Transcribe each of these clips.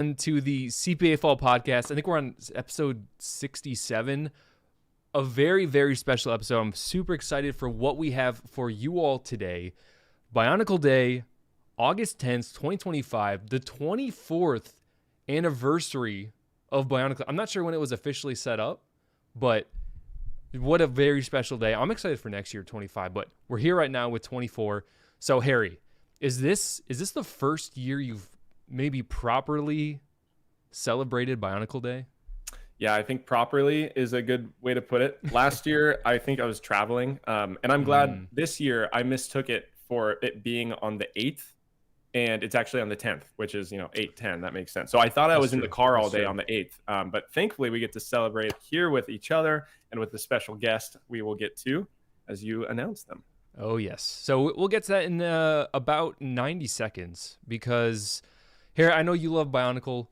To the CPA-fol podcast. I think we're on episode 67. A very, very special episode. I'm super excited for what we have for you all today. Bionicle Day, August 10th, 2025, the 24th anniversary of Bionicle. I'm not sure when it was officially set up, but what a very special day. I'm excited for next year, 25, but we're here right now with 24. So, Harry, is this the first year you've maybe properly celebrated Bionicle Day? Yeah, I think properly is a good way to put it. Last year, I think I was traveling, and I'm glad this year I mistook it for it being on the 8th, and it's actually on the 10th, which is, 8/10. That makes sense. So I thought I was in the car all day on the 8th, but thankfully we get to celebrate here with each other and with the special guest we will get to as you announce them. Oh, yes. So we'll get to that in about 90 seconds because... Harry, I know you love Bionicle.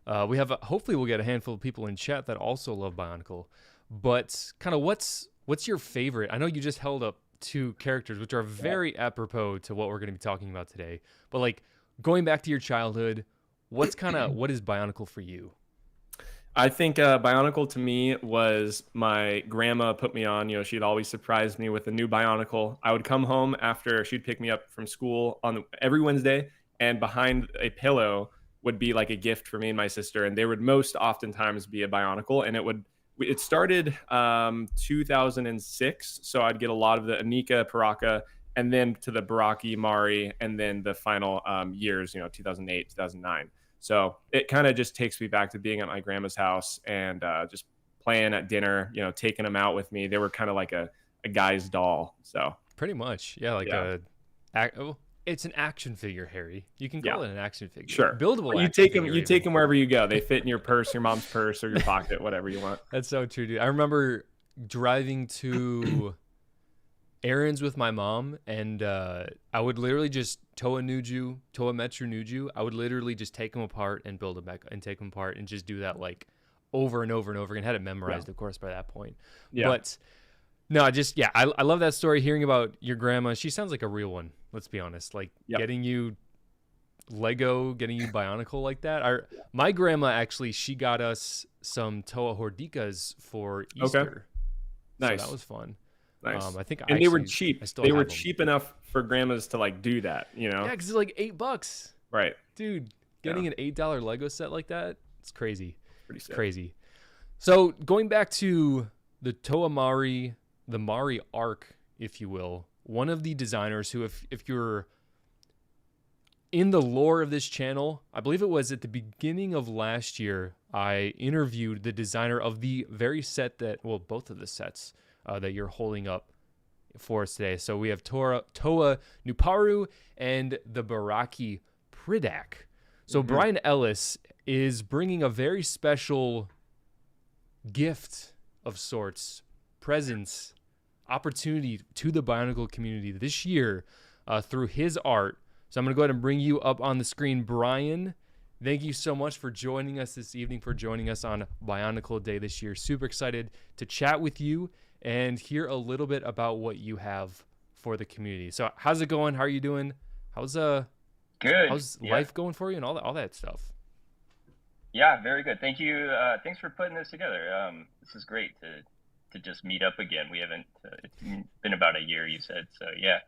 Hopefully we'll get a handful of people in chat that also love Bionicle. But kind of what's your favorite? I know you just held up two characters, which are very apropos to what we're going to be talking about today. But like going back to your childhood, what is Bionicle for you? I think Bionicle to me was my grandma put me on. She'd always surprise me with a new Bionicle. I would come home after she'd pick me up from school every Wednesday, and behind a pillow would be like a gift for me and my sister. And they would most oftentimes be a Bionicle. And it started 2006. So I'd get a lot of the Anika, Paraka, and then to the Barraki, Mahri, and then the final years, 2008, 2009. So it kind of just takes me back to being at my grandma's house and just playing at dinner, taking them out with me. They were kind of like a guy's doll. So pretty much. Yeah. It's an action figure, Harry. You can call it an action figure. Sure. Buildable. You take them wherever you go. They fit in your purse, your mom's purse, or your pocket, whatever you want. That's so true, dude. I remember driving to errands with my mom, and I would literally just Toa Mahri Nuparu. I would literally just take them apart and build them back, and take them apart and just do that like over and over and over again. Had it memorized, of course, by that point. Yeah. But no, I love that story. Hearing about your grandma, she sounds like a real one. Let's be honest. Like getting you Lego, getting you Bionicle like that. My grandma actually, she got us some Toa Mahri for Easter. Okay. Nice. So that was fun. Nice. I think they were cheap. They were cheap enough for grandmas to like do that, Yeah, because it's like $8. Right. Dude, getting an $8 Lego set like that, it's crazy. Pretty sick. Crazy. So going back to the Toa Mahri, the Mahri arc, if you will, one of the designers who, if you're in the lore of this channel, I believe it was at the beginning of last year, I interviewed the designer of the very set both of the sets that you're holding up for us today. So we have Toa Nuparu and the Barraki Pridak. So Brian Ellis is bringing a very special gift of sorts, presence, opportunity to the Bionicle community this year through his art. So I'm going to go ahead and bring you up on the screen. Brian, thank you so much for joining us this evening, for joining us on Bionicle Day this year. Super excited to chat with you and hear a little bit about what you have for the community. So how's it going? How are you doing? How's good? How's life going for you and all that stuff? Yeah, very good. Thank you. Thanks for putting this together. This is great to just meet up again. We haven't, it's been about a year, you said. So yeah.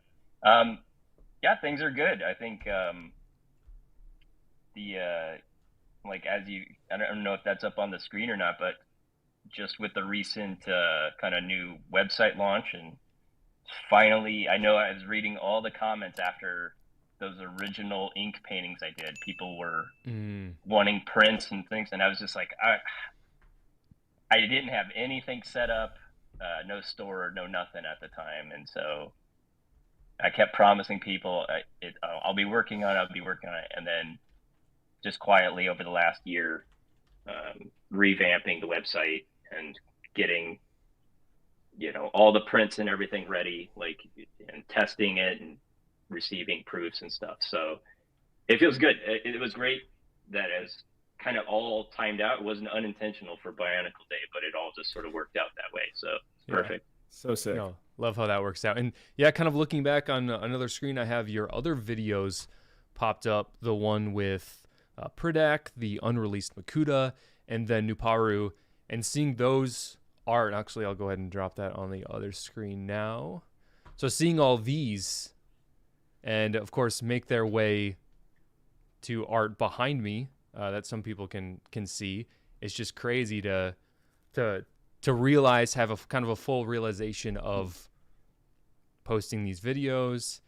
Yeah, things are good. I think, I don't know if that's up on the screen or not, but just with the recent, kind of new website launch, and finally, I know I was reading all the comments after those original ink paintings I did. People were wanting prints and things. And I was just like, I didn't have anything set up, no store, no nothing at the time. And so I kept promising people, I'll be working on it. And then just quietly over the last year, revamping the website and getting, all the prints and everything ready, and testing it and receiving proofs and stuff. So it feels good. It was great that as kind of all timed out. It wasn't unintentional for Bionicle Day, but it all just sort of worked out that way. So it's perfect. So sick. No, love how that works out. And yeah, kind of looking back on another screen, I have your other videos popped up. The one with Pridak, the unreleased Makuta, and then Nuparu, and seeing those art. Actually, I'll go ahead and drop that on the other screen now. So seeing all these, and of course make their way to art behind me that some people can see. It's just crazy to realize, have a kind of a full realization of posting these videos,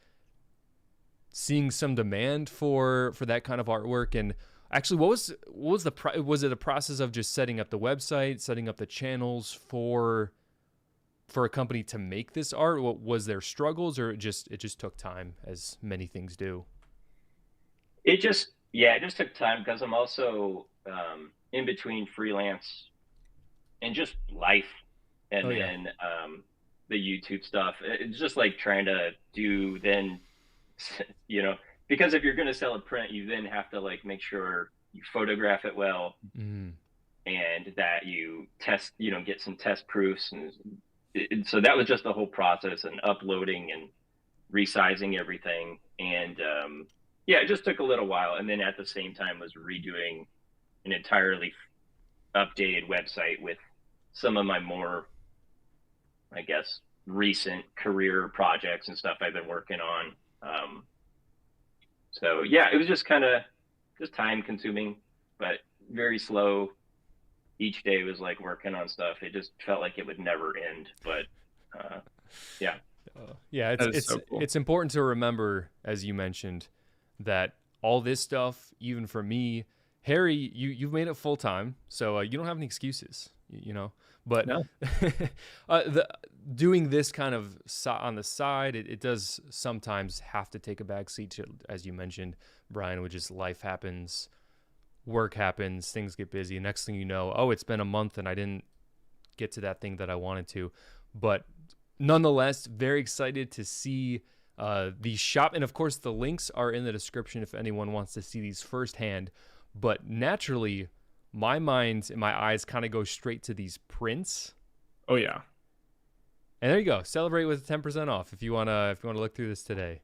seeing some demand for that kind of artwork. And actually, was it a process of just setting up the website, setting up the channels for a company to make this art? What was there struggles, or it just took time, as many things do? It just took time, because I'm also in between freelance and just life, and then the YouTube stuff. It's just like trying to do then, because if you're going to sell a print, you then have to like make sure you photograph it well, and that you test, get some test proofs. And so that was just the whole process, and uploading and resizing everything. And it just took a little while. And then at the same time was redoing an entirely updated website with some of my more, I guess, recent career projects and stuff I've been working on. So yeah, it was just kind of just time consuming, but very slow. Each day was like working on stuff. It just felt like it would never end. But it's so cool. It's important to remember, as you mentioned, that all this stuff, even for me, Harry, you've made it full time, so you don't have any excuses, But no. Doing this kind of on the side, it does sometimes have to take a back seat to, as you mentioned, Brian, which is life happens, work happens, things get busy. Next thing you know, it's been a month and I didn't get to that thing that I wanted to. But nonetheless, very excited to see the shop. And of course, the links are in the description if anyone wants to see these firsthand. But naturally, my mind and my eyes kind of go straight to these prints. Oh yeah. And there you go. Celebrate with 10% off if you wanna look through this today.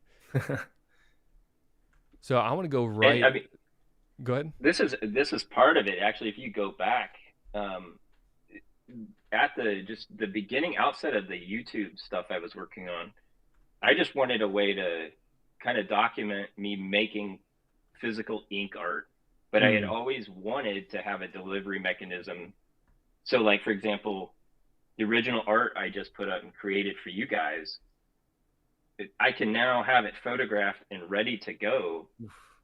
So I want to go right. And, go ahead. This is part of it, actually. If you go back at the beginning, outset of the YouTube stuff I was working on, I just wanted a way to kind of document me making physical ink art. But I had always wanted to have a delivery mechanism. So like, for example, the original art I just put up and created for you guys, I can now have it photographed and ready to go.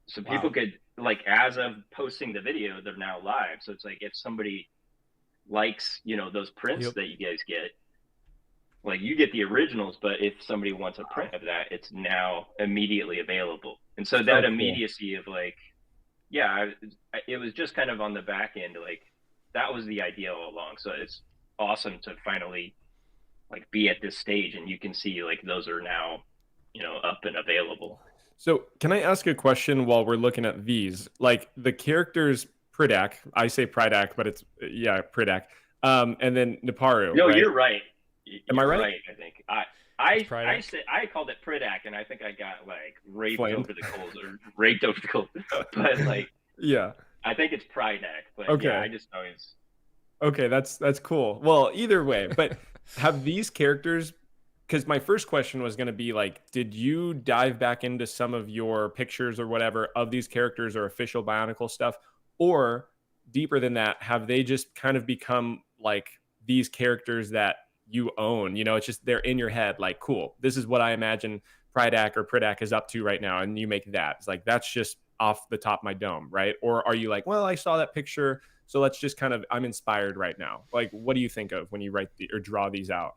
So people could, like, as of posting the video, they're now live. So it's like, if somebody likes, those prints that you guys get, like, you get the originals, but if somebody wants a print of that, it's now immediately available. And so that immediacy of like, it was just kind of on the back end, like that was the idea all along. So it's awesome to finally like be at this stage, and you can see like those are now, up and available. So can I ask a question while we're looking at these? Like the characters Pridak, I say Pridak, but it's Pridak. And then Nuparu. No, right? You're right. Am I right? I think I called it Pridak, and I think I got like raped over the coals, but like I think it's Pridak. But I just always. Okay, that's cool. Well, either way, but have these characters? Because my first question was going to be like, did you dive back into some of your pictures or whatever of these characters or official Bionicle stuff, or deeper than that, have they just kind of become like these characters that you own? It's just they're in your head. Like, cool, this is what I imagine Pridak is up to right now, and you make that. It's like that's just off the top of my dome, right? Or are you like, well, I saw that picture, so let's just kind of, I'm inspired right now. Like, what do you think of when you write or draw these out?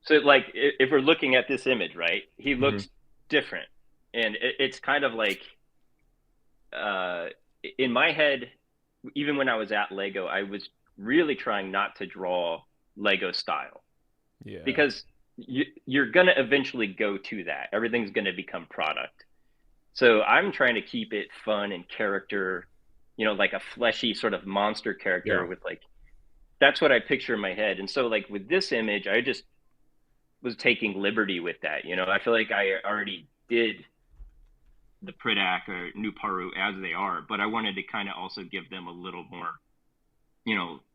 So like, if we're looking at this image, right, he looks different, and it's kind of like in my head, even when I was at Lego, I was really trying not to draw Lego style, because you're gonna eventually go to that. Everything's gonna become product. So I'm trying to keep it fun and character, like a fleshy sort of monster character with like, that's what I picture in my head. And so like with this image, I just was taking liberty with that. I feel like I already did the Pridak or Nuparu as they are, but I wanted to kind of also give them a little more,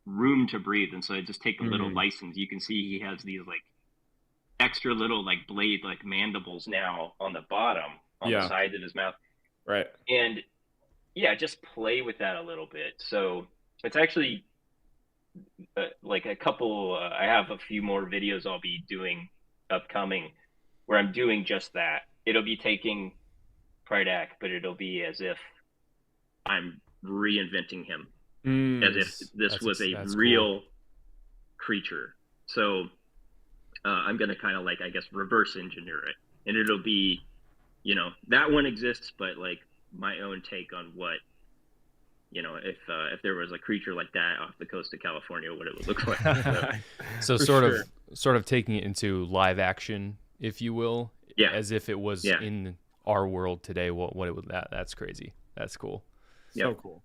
room to breathe. And so I just take a little license. You can see he has these like extra little like blade, like mandibles now on the bottom, on the sides of his mouth. Right. And yeah, just play with that a little bit. So it's actually like a couple, I have a few more videos I'll be doing upcoming where I'm doing just that. It'll be taking Pridak, but it'll be as if I'm reinventing him, as if this was a real creature. So I'm going to kind of like, I guess, reverse engineer it. And it'll be, that one exists, but like my own take on what, if there was a creature like that off the coast of California, what it would look like. So sort of taking it into live action, if you will, as if it was in our world today. What it would that's crazy. That's cool. So cool.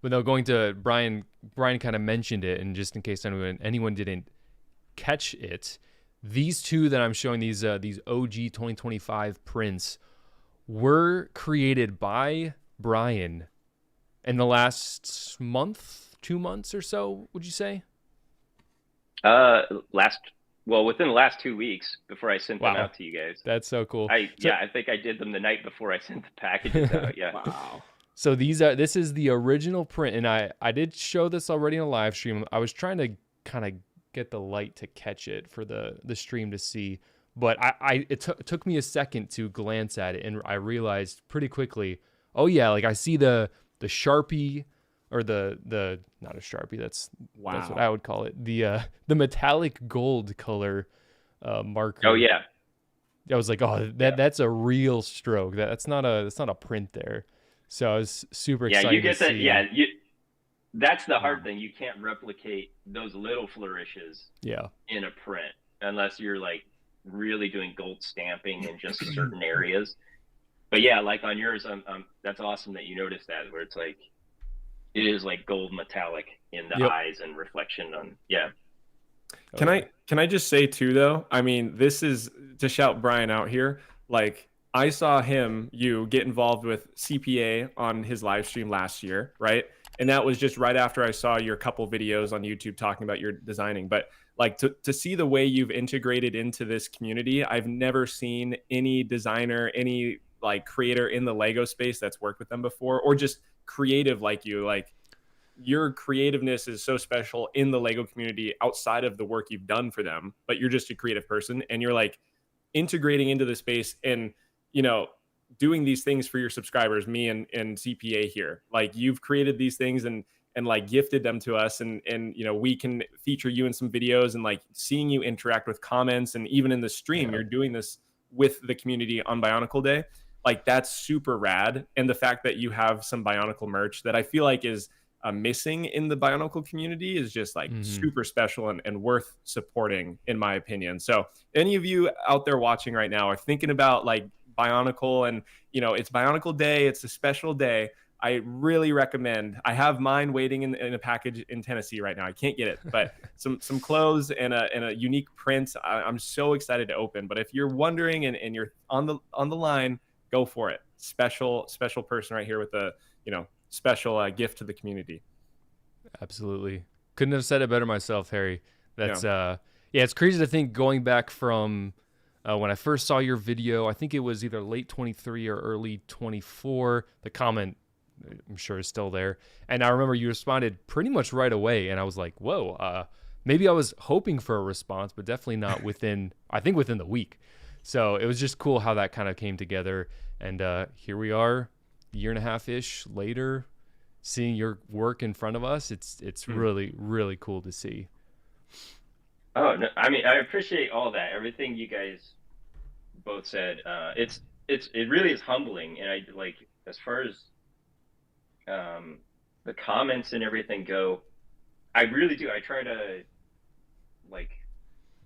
But no, going to Brian kind of mentioned it, and just in case anyone didn't catch it, these two that I'm showing, these OG 2025 prints, were created by Brian in the last month, 2 months or so, would you say? Within the last 2 weeks before I sent them out to you guys. That's so cool. I think I did them the night before I sent the packages out. Yeah. Wow. So this is the original print, and I did show this already in a live stream. I was trying to kind of get the light to catch it for the stream to see, but it took me a second to glance at it, and I realized pretty quickly, oh yeah, like I see the Sharpie, or the not a Sharpie, that's what I would call it, the metallic gold color marker. Oh yeah. I was like, oh, that's a real stroke. That's not a print there. So I was super excited. Yeah, you get to that. see. Yeah, that's the hard thing. You can't replicate those little flourishes. In a print, unless you're like really doing gold stamping in just certain areas. But yeah, like on yours, that's awesome that you noticed that, where it's like it is like gold metallic in the eyes and reflection on. Yeah. Can I just say too, though? I mean, this is to shout Brian out here. Like, I saw you get involved with CPA on his live stream last year, right? And that was just right after I saw your couple videos on YouTube talking about your designing. But like to see the way you've integrated into this community, I've never seen any designer, any like creator in the Lego space that's worked with them before, or just creative like you. Like, your creativeness is so special in the Lego community outside of the work you've done for them, but you're just a creative person, and you're like integrating into the space and, doing these things for your subscribers, me and CPA here. Like, you've created these things and like gifted them to us, and we can feature you in some videos, and like seeing you interact with comments, and even in the stream, you're doing this with the community on Bionicle Day. Like, that's super rad. And the fact that you have some Bionicle merch that I feel like is missing in the Bionicle community is just like super special and worth supporting, in my opinion. So any of you out there watching right now are thinking about like Bionicle, and it's Bionicle Day, it's a special day, I really recommend. I have mine waiting in a package in Tennessee right now. I can't get it, but some clothes and a unique print. I'm so excited to open. But if you're wondering and you're on the line, go for it. Special person right here with a special gift to the community. Absolutely. Couldn't have said it better myself, Harry. That's it's crazy to think, going back from when I first saw your video, I think it was either late 23 or early 24. The comment, I'm sure, is still there. And I remember you responded pretty much right away. And I was like, whoa, maybe I was hoping for a response, but definitely not within the week. So it was just cool how that kind of came together. And here we are, a year and a half-ish later, seeing your work in front of us. It's really, really cool to see. Oh, no, I mean, I appreciate all that. Everything you guys both said. It really is humbling. And I like, as far as the comments and everything go, I really do. I try to, like,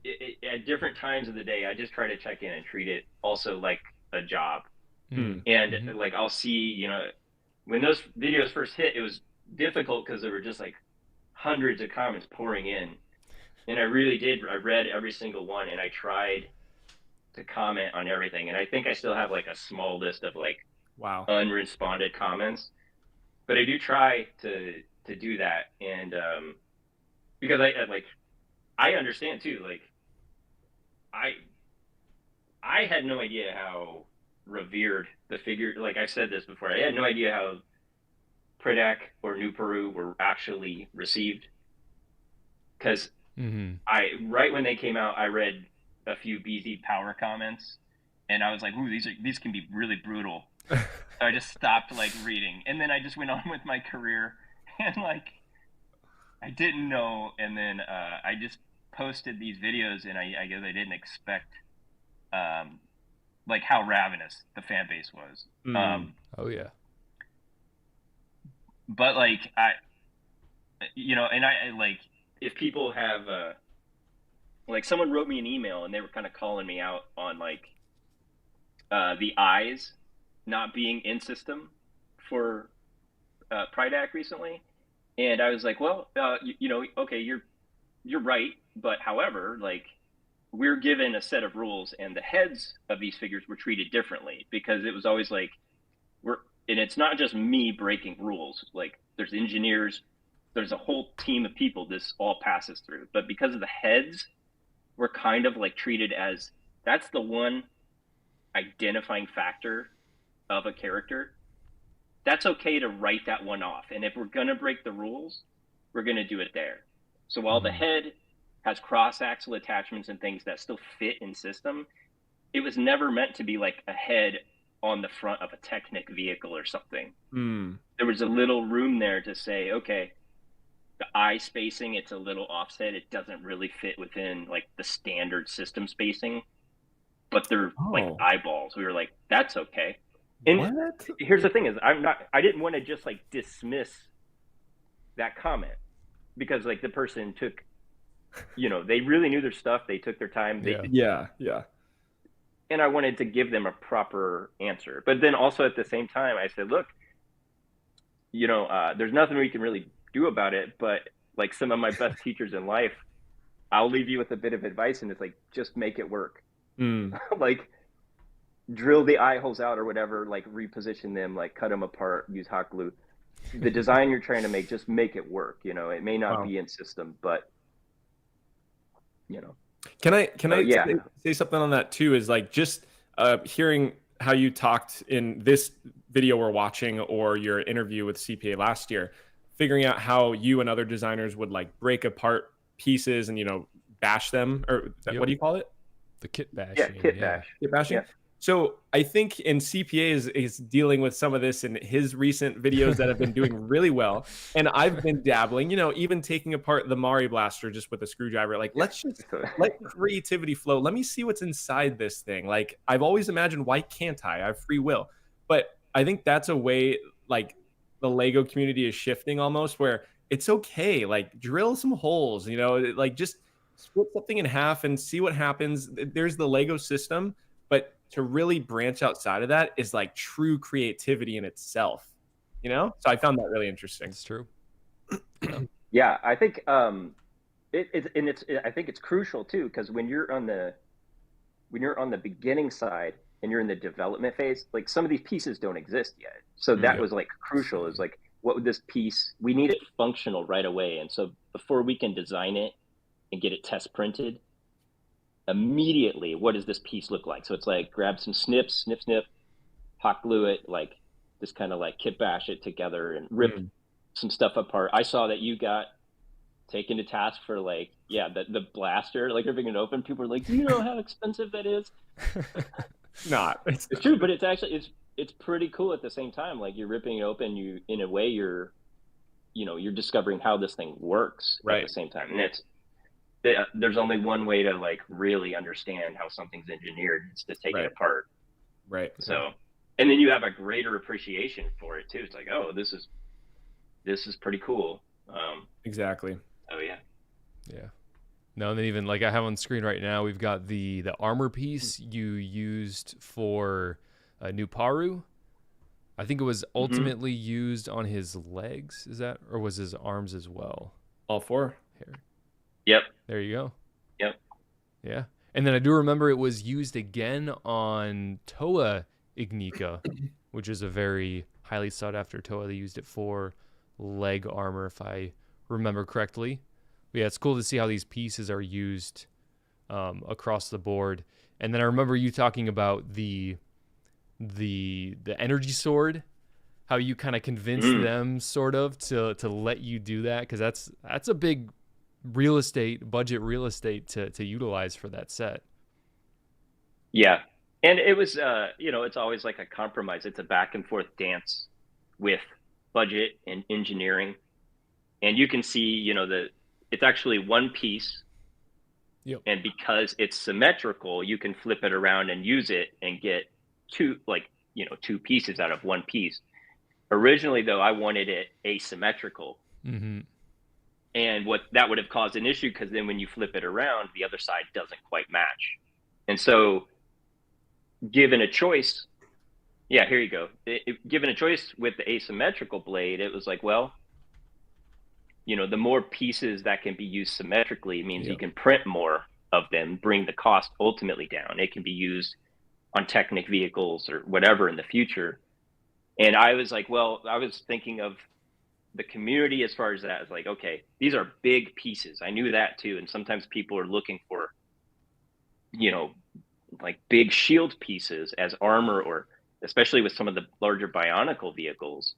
at different times of the day, I just try to check in and treat it also like a job. And like, I'll see, when those videos first hit, it was difficult because there were just like hundreds of comments pouring in. And I really did. I read every single one, and I tried to comment on everything. And I think I still have like a small list of like Wow. unresponded comments, but I do try to do that. And because I understand too, like I had no idea how revered the figure, like I said this before, I had no idea how Pridak or Nuparu were actually received. Because right when they came out, I read a few BZ Power comments, and I was like, "Ooh, these can be really brutal." So I just stopped like reading, and then I just went on with my career, and like I didn't know, and then I just posted these videos, and I guess I didn't expect like how ravenous the fan base was. Oh yeah. But like and I like, if people have like, someone wrote me an email and they were kind of calling me out on like the eyes not being in system for Pridak recently, and I was like, well, okay, you're right, but however, like, we're given a set of rules, and the heads of these figures were treated differently, because it was always like, and it's not just me breaking rules, like there's engineers, there's a whole team of people this all passes through, but because of the heads, we're kind of like treated as, that's the one identifying factor of a character. That's okay to write that one off, and if we're gonna break the rules, we're gonna do it there. So while the head has cross-axle attachments and things that still fit in system, it was never meant to be like a head on the front of a Technic vehicle or something. There was a little room there to say, okay, the eye spacing, it's a little offset, it doesn't really fit within like the standard system spacing, but they're like eyeballs. We were like, that's okay. And here's the thing is, I didn't want to just like dismiss that comment, because like the person took, they really knew their stuff, they took their time. Yeah. And I wanted to give them a proper answer. But then also at the same time, I said, look, there's nothing we can really do about it, but like some of my best teachers in life, I'll leave you with a bit of advice, and it's like, just make it work. Like, drill the eye holes out or whatever, like reposition them, like cut them apart, use hot glue. The design you're trying to make, just make it work. It may not be in system, but Can I say something on that too? Is like, just hearing how you talked in this video we're watching, or your interview with CPA last year, figuring out how you and other designers would like break apart pieces and bash them, or what do you call it? The kit bashing. Yeah, kit bashing. Yeah. So I think in CPA is dealing with some of this in his recent videos that have been doing really well. And I've been dabbling, even taking apart the Mahri blaster just with a screwdriver. Like, let's just let creativity flow. Let me see what's inside this thing. Like, I've always imagined, why can't I? I have free will. But I think that's a way, like, the Lego community is shifting almost, where it's okay. Like, drill some holes, like just split something in half and see what happens. There's the Lego system, but to really branch outside of that is like true creativity in itself, So I found that really interesting. It's true. Yeah, I think I think it's crucial too, because when you're on the beginning side and you're in the development phase, like some of these pieces don't exist yet. So that was like crucial, is like, what would this piece, we need it functional right away. And so before we can design it and get it test printed, immediately, what does this piece look like? So it's like, grab some snips, snip, hot glue it, like just kind of like kit bash it together and rip some stuff apart. I saw that you got taken to task for like, the blaster, like ripping it open. People are like, do you know how expensive that is? It's true, but it's actually, it's pretty cool at the same time. Like, you're ripping it open, in a way you're discovering how this thing works at the same time. And there's only one way to like really understand how something's engineered. It's to take it apart. Right. So, and then you have a greater appreciation for it too. It's like, oh, this is pretty cool. Exactly. Oh yeah. No, and then even like I have on screen right now, we've got the armor piece you used for Nuparu. I think it was ultimately used on his legs. Is that, or was his arms as well? All four. Here. Yep. There you go. Yep. Yeah. And then I do remember it was used again on Toa Ignika, which is a very highly sought after Toa. They used it for leg armor, if I remember correctly. But yeah, it's cool to see how these pieces are used across the board. And then I remember you talking about the energy sword, how you kind of convinced them sort of to let you do that, because that's a big budget real estate to utilize for that set. Yeah. And it was, it's always like a compromise. It's a back and forth dance with budget and engineering. And you can see, it's actually one piece. Yep. And because it's symmetrical, you can flip it around and use it and get two pieces out of one piece. Originally, though, I wanted it asymmetrical. Mm-hmm. And what that would have caused an issue, because then when you flip it around, the other side doesn't quite match. And so given a choice, here you go. Given a choice with the asymmetrical blade, it was like, well, the more pieces that can be used symmetrically means you can print more of them, bring the cost ultimately down. It can be used on Technic vehicles or whatever in the future. And I was like, well, I was thinking of the community as far as that. It's like, okay, these are big pieces. I knew that too. And sometimes people are looking for, like big shield pieces as armor, or especially with some of the larger Bionicle vehicles.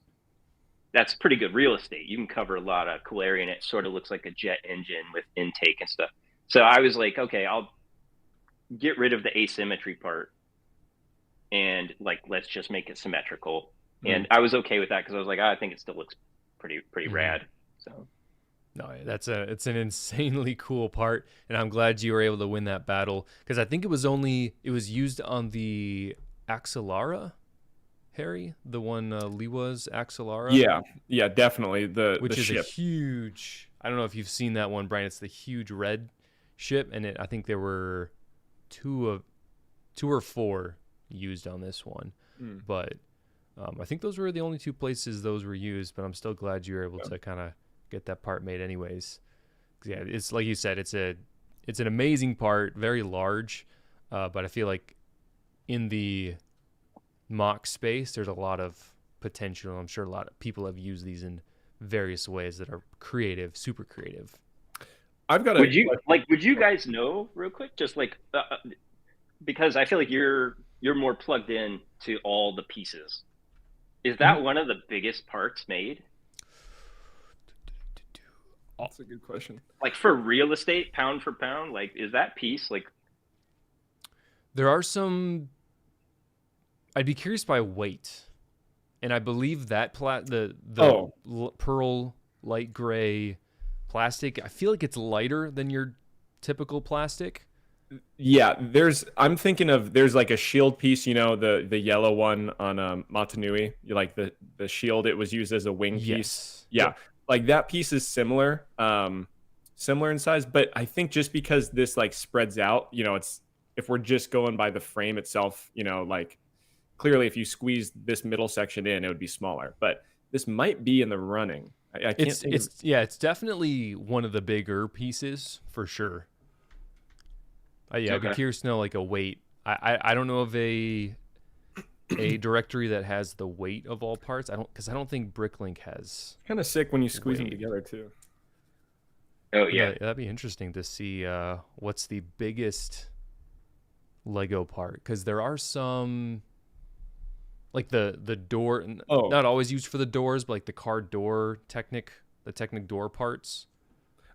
That's pretty good real estate. You can cover a lot of cool area, and it sort of looks like a jet engine with intake and stuff. So I was like, okay, I'll get rid of the asymmetry part and let's just make it symmetrical. And I was okay with that, because I was like, I think it still looks pretty rad. So no, it's an insanely cool part, and I'm glad you were able to win that battle, because I think it was used on the Axelara, Harry, the one Liwa's Axelara. Yeah, definitely Which is ship. a huge. I don't know if you've seen that one, Brian. It's the huge red ship, and I think there were two or four used on this one, but I think those were the only two places those were used. But I'm still glad you were able to kind of get that part made, anyways. Yeah, it's like you said, it's an amazing part, very large, but I feel like in the mock space, there's a lot of potential. I'm sure a lot of people have used these in various ways that are creative, super creative. I've got would you guys know real quick, just because I feel like you're more plugged in to all the pieces. Is that one of the biggest parts made? That's a good question. Like for real estate, pound for pound, is that piece There are some. I'd be curious by weight, and I believe that pearl light gray plastic, I feel like it's lighter than your typical plastic. Yeah, I'm thinking of, there's like a shield piece, the yellow one on Matanui, like the shield, it was used as a wing piece. Yeah, like that piece is similar in size, but I think just because this spreads out, it's, if we're just going by the frame itself, clearly if you squeeze this middle section in, it would be smaller, but this might be in the running. I can't think it's definitely one of the bigger pieces for sure. I'd be curious to know a weight. I don't know of a directory that has the weight of all parts. I don't think Bricklink has. Kind of sick when you squeeze them together too. Oh yeah, that'd be interesting to see what's the biggest Lego part, because there are some the door, not always used for the doors, but the car door the Technic door parts.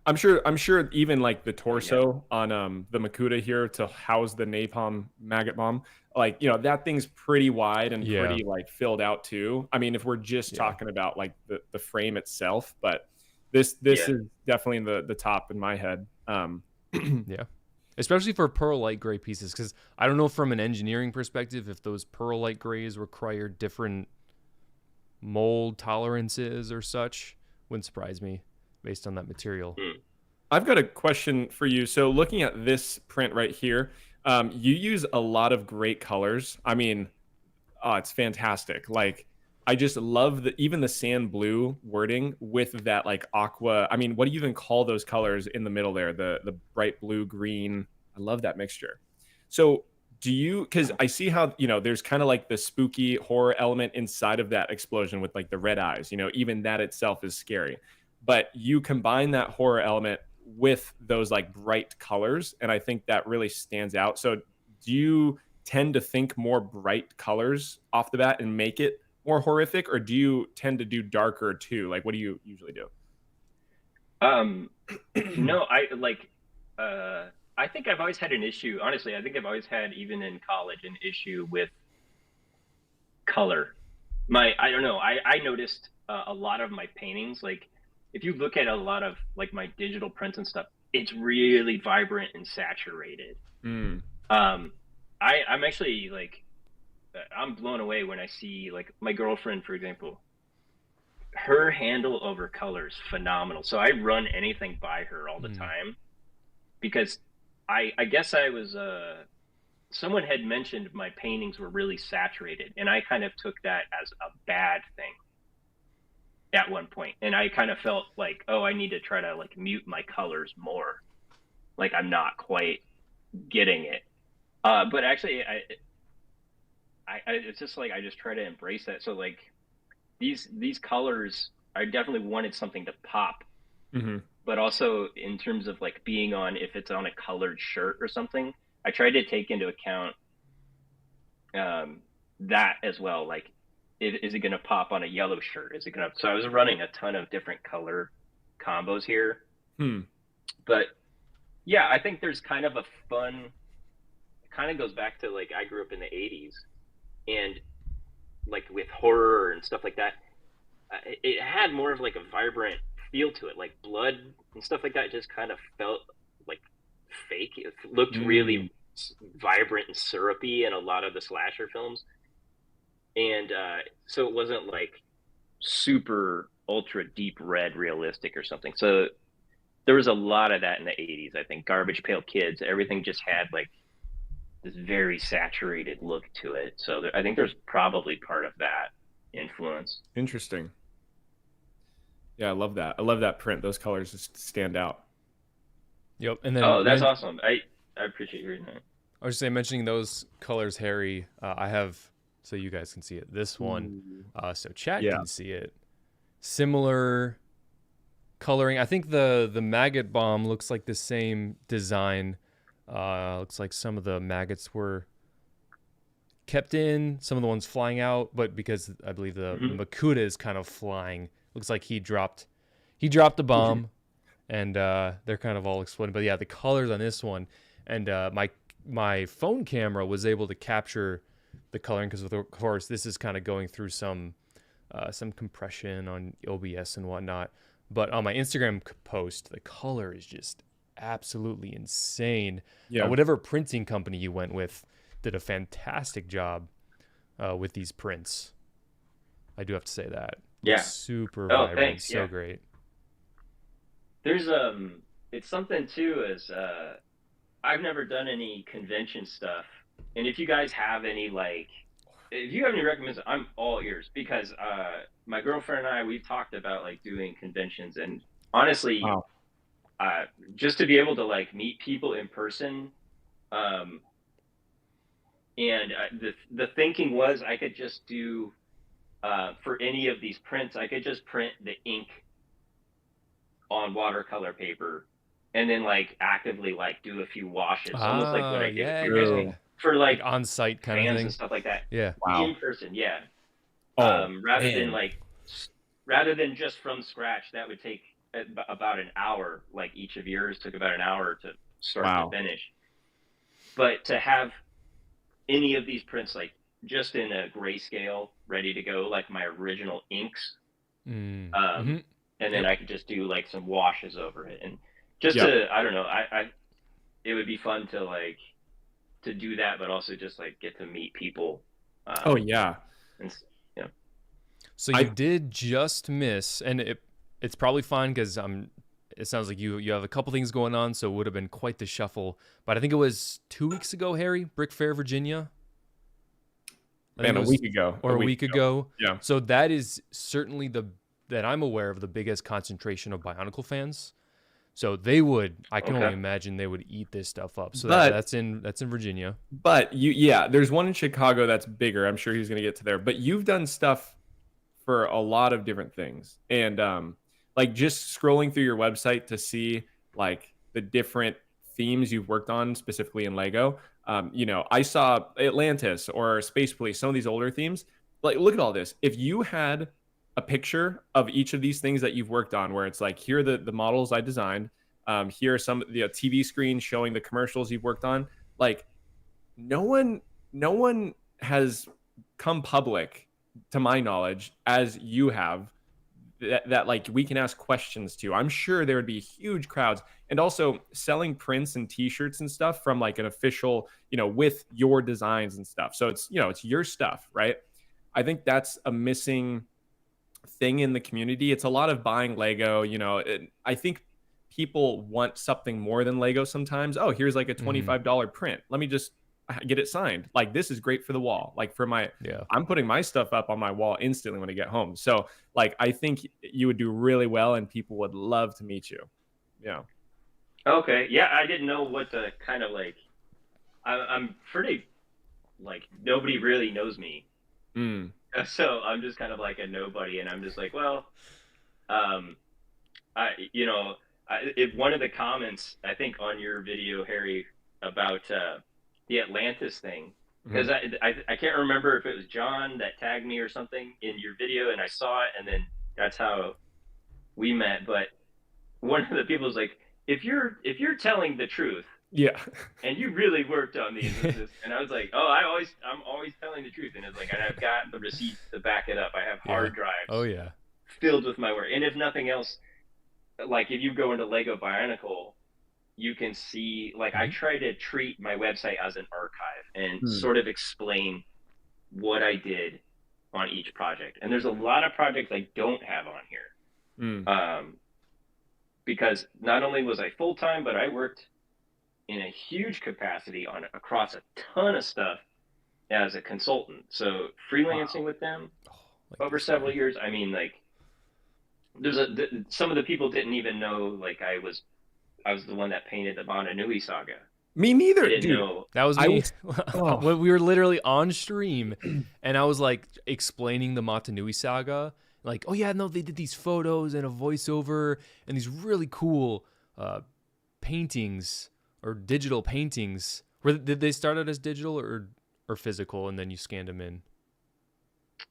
I'm sure even the torso on the Makuta here to house the napalm maggot bomb, that thing's pretty wide and pretty filled out too. I mean, if we're just talking about the frame itself, but this is definitely the top in my head. Yeah, especially for pearl light gray pieces, because I don't know from an engineering perspective if those pearl light grays require different mold tolerances or such. Wouldn't surprise me based on that material. I've got a question for you. So looking at this print right here, you use a lot of great colors. I mean, it's fantastic. I just love even the sand blue wording with that aqua. I mean, what do you even call those colors in the middle there? The bright blue, green, I love that mixture. So do you, because I see how, there's kind of like the spooky horror element inside of that explosion with like the red eyes, even that itself is scary. But you combine that horror element with those like bright colors, and I think that really stands out. So do you tend to think more bright colors off the bat and make it more horrific, or do you tend to do darker too? Like, what do you usually do? No, I think I've always had an issue. Honestly, I think I've always had, even in college, an issue with color. I don't know. I noticed a lot of my paintings, like if you look at a lot of like my digital prints and stuff, it's really vibrant and saturated. I'm actually like, I'm blown away when I see like my girlfriend, for example. Her handle over colors phenomenal. So I run anything by her all the time, because I guess I was someone had mentioned my paintings were really saturated, and I kind of took that as a bad thing at one point. And I kind of felt like, oh, I need to try to like mute my colors more. Like I'm not quite getting it. But actually I it's just like I just try to embrace that. So like these colors, I definitely wanted something to pop. But also in terms of like being on, if it's on a colored shirt or something, I tried to take into account that as well. Like, is it going to pop on a yellow shirt? Is it going to? So I was running a ton of different color combos here. But yeah, I think there's kind of a fun. It kind of goes back to like I grew up in the '80s, and like with horror and stuff like that, it had more of like a vibrant feel to it, like blood and stuff like that just kind of felt like fake. It looked really vibrant and syrupy in a lot of the slasher films, and so it wasn't like super ultra deep red realistic or something. So there was a lot of that in the 80s. I think Garbage Pail Kids, everything just had like this very saturated look to it. So I think there's probably part of that influence. Interesting. Yeah, I love that. I love that print. Those colors just stand out. Yep. And then that's awesome. I appreciate hearing that. I was just saying, mentioning those colors, Harry, I have, so you guys can see it, this one, so chat can see it. Similar coloring. I think the maggot bomb looks like the same design. Looks like some of the maggots were kept in, some of the ones flying out, but because I believe the Makuta is kind of flying, looks like he dropped the bomb, and they're kind of all exploding. But yeah, the colors on this one, and my phone camera was able to capture the coloring because, of course, this is kind of going through some compression on OBS and whatnot. But on my Instagram post, the color is just absolutely insane. Yeah. Whatever printing company you went with did a fantastic job with these prints. I do have to say that. Yeah. Super vibrant. Thanks. So great. There's it's something too, is I've never done any convention stuff. And if you guys have any, like, if you have any recommendations, I'm all ears, because my girlfriend and I, we've talked about like doing conventions, and honestly, just to be able to like meet people in person. And the thinking was I could just do, for any of these prints, I could just print the ink on watercolor paper and then like actively like do a few washes, almost like what I did for like on-site kind of thing and stuff like that. Yeah. In person. Yeah. Rather than just from scratch, that would take about an hour. Like each of yours took about an hour to start to finish. But to have any of these prints like just in a grayscale ready to go, like my original inks, and then I could just do like some washes over it, and just to, I don't know, I it would be fun to like to do that, but also just like get to meet people. And, so you did just miss, and it's probably fine because it sounds like you have a couple things going on, so it would have been quite the shuffle. But I think it was 2 weeks ago, Harry, Brick Fair, Virginia. A week ago. Or a week ago. Yeah. So that is certainly that I'm aware of the biggest concentration of Bionicle fans. So they would, I can only Okay. imagine they would eat this stuff up. So But- that's in Virginia. But there's one in Chicago that's bigger. I'm sure he's gonna get to there. But you've done stuff for a lot of different things, and like just scrolling through your website to see like the different themes you've worked on specifically in Lego. I saw Atlantis or Space Police, some of these older themes. Like, look at all this. If you had a picture of each of these things that you've worked on, where it's like, here are the models I designed. Here are some TV screens showing the commercials you've worked on. Like, no one has come public, to my knowledge, as you have, that like we can ask questions to. I'm sure there would be huge crowds, and also selling prints and t-shirts and stuff from like an official, with your designs and stuff. So it's your stuff, right? I think that's a missing thing in the community. It's a lot of buying Lego, I think people want something more than Lego sometimes. Oh, here's like a $25 print. Let me just get it signed. Like, this is great for the wall. Like, I'm putting my stuff up on my wall instantly when I get home. So like, I think you would do really well and people would love to meet you. Yeah. Okay. Yeah, I didn't know what to kind of like. I'm pretty like, nobody really knows me. So I'm just kind of like a nobody, and I'm just like, well, if one of the comments, I think on your video, Harry, about the Atlantis thing, because I can't remember if it was John that tagged me or something in your video, and I saw it, and then that's how we met. But one of the people was like, if you're telling the truth, and you really worked on these, and I was like, oh, I'm always telling the truth, and it's like, and I've got the receipts to back it up. I have hard drives filled with my work, and if nothing else, like if you go into Lego Bionicle, you can see, like, I try to treat my website as an archive and sort of explain what I did on each project. And there's a lot of projects I don't have on here, because not only was I full-time, but I worked in a huge capacity across a ton of stuff as a consultant. So freelancing with them over several years. I mean, like, some of the people didn't even know, like, I was the one that painted the Motunui saga. Me neither, dude. Know. That was me. We were literally on stream, and I was like explaining the Motunui saga. Like, oh yeah, no, they did these photos and a voiceover and these really cool paintings or digital paintings. Did they start out as digital or physical, and then you scanned them in?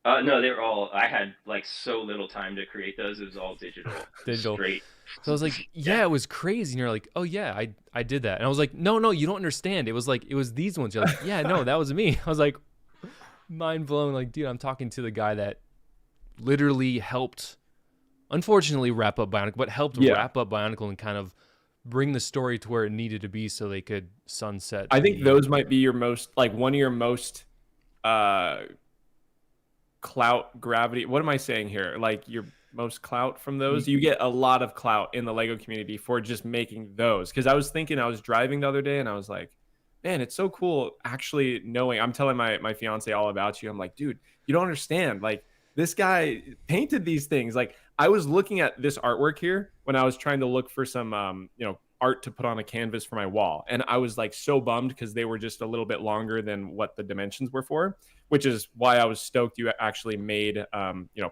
No, they were all. I had like so little time to create those. It was all digital. Straight. So I was like, yeah, it was crazy. And you're like, oh yeah, I did that. And I was like, no, you don't understand. It was these ones. You're like, yeah, no, that was me. I was like, mind blown. Like, dude, I'm talking to the guy that literally helped, unfortunately, wrap up Bionicle, but helped wrap up Bionicle and kind of bring the story to where it needed to be so they could sunset. I think those might be your most, like, one of your most clout, gravity. What am I saying here? Like, your most clout from those. You get a lot of clout in the Lego community for just making those. Because I was driving the other day and I was like, man, it's so cool actually knowing. I'm telling my fiance all about you. I'm like, dude, you don't understand. Like, this guy painted these things. Like, I was looking at this artwork here when I was trying to look for some art to put on a canvas for my wall, and I was like so bummed because they were just a little bit longer than what the dimensions were for, which is why I was stoked you actually made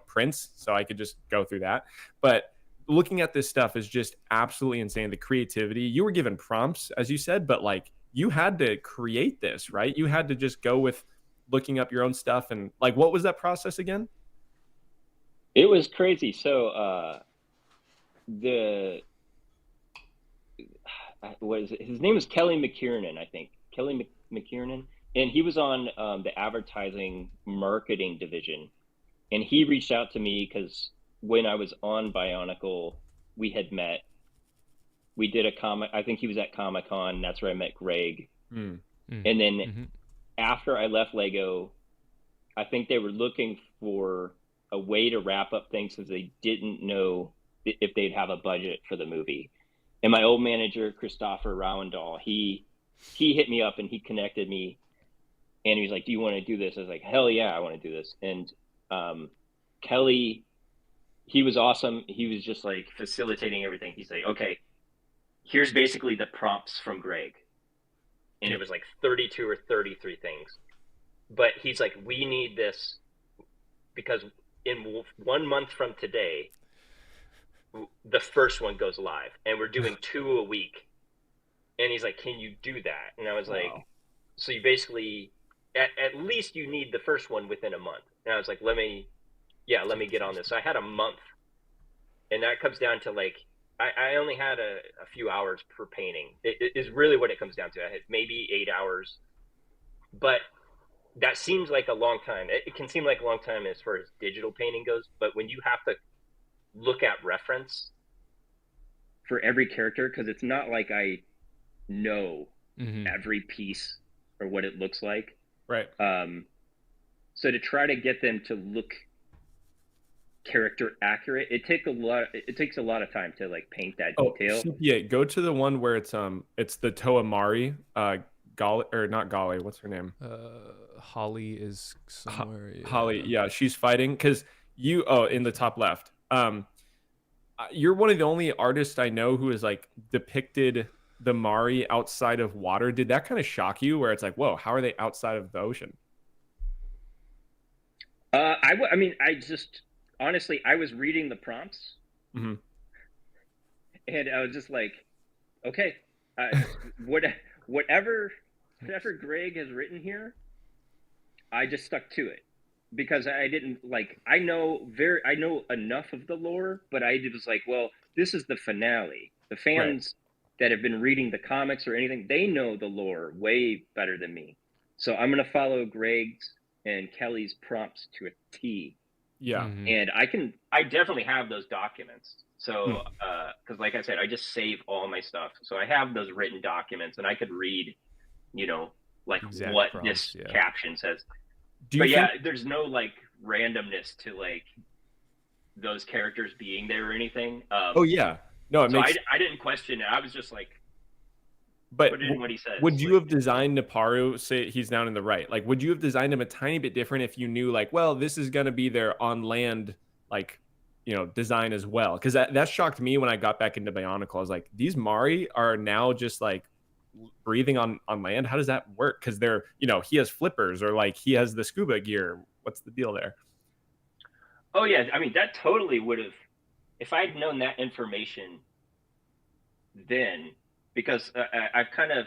prints so I could just go through that. But looking at this stuff is just absolutely insane. The creativity, you were given prompts, as you said, but like, you had to create this, right? You had to just go with looking up your own stuff. And like, what was that process again? It was crazy. So his name was Kelly McKiernan, I think. Kelly McKiernan. And he was on the advertising marketing division. And he reached out to me because when I was on Bionicle, we had met. We did a comic. I think he was at Comic-Con. That's where I met Greg. And then after I left Lego, I think they were looking for a way to wrap up things because they didn't know if they'd have a budget for the movie. And my old manager, Christopher Rowendahl, he hit me up and he connected me. And he was like, do you want to do this? I was like, hell yeah, I want to do this. And Kelly, he was awesome. He was just like facilitating everything. He's like, okay, here's basically the prompts from Greg. And it was like 32 or 33 things. But he's like, we need this because in 1 month from today, the first one goes live and we're doing 2 a week. And he's like, can you do that? And I was like, so you basically, at least you need the first one within a month. And I was like, let me get on this. So I had a month, and that comes down to like, I only had a few hours per painting. It is really what it comes down to. I had maybe 8 hours, but that seems like a long time. It can seem like a long time as far as digital painting goes, but when you have to look at reference for every character, because it's not like I know every piece or what it looks like. Right. So to try to get them to look character accurate, it takes a lot of time to like paint that detail. CPA, go to the one where it's the Toa Mahri, Golly, or not Golly, what's her name? Holly is somewhere. Holly, yeah, she's fighting because in the top left. You're one of the only artists I know who has like depicted the Mahri outside of water. Did that kind of shock you where it's like, whoa, how are they outside of the ocean? I mean, honestly, I was reading the prompts and I was just like, okay, whatever Greg has written here, I just stuck to it because I didn't like, I know enough of the lore, but I was like, well, this is the finale. The fans that have been reading the comics or anything, they know the lore way better than me. So I'm going to follow Greg's and Kelly's prompts to a T. Yeah. And I definitely have those documents. So, cause like I said, I just save all my stuff. So I have those written documents and I could read, like exact what prompts, this caption says. There's no like randomness to like those characters being there or anything. No, I didn't question it. I was just like, but put in what he says. Would you have designed Nuparu, say he's down in the right, like would you have designed him a tiny bit different if you knew like, well, this is going to be their on land, like, design as well? Because that shocked me when I got back into Bionicle. I was like, these Mahri are now just like breathing on land. How does that work? Because they're, he has flippers or like he has the scuba gear. What's the deal there? Oh yeah, I mean that totally would have, if I'd known that information then, because I've kind of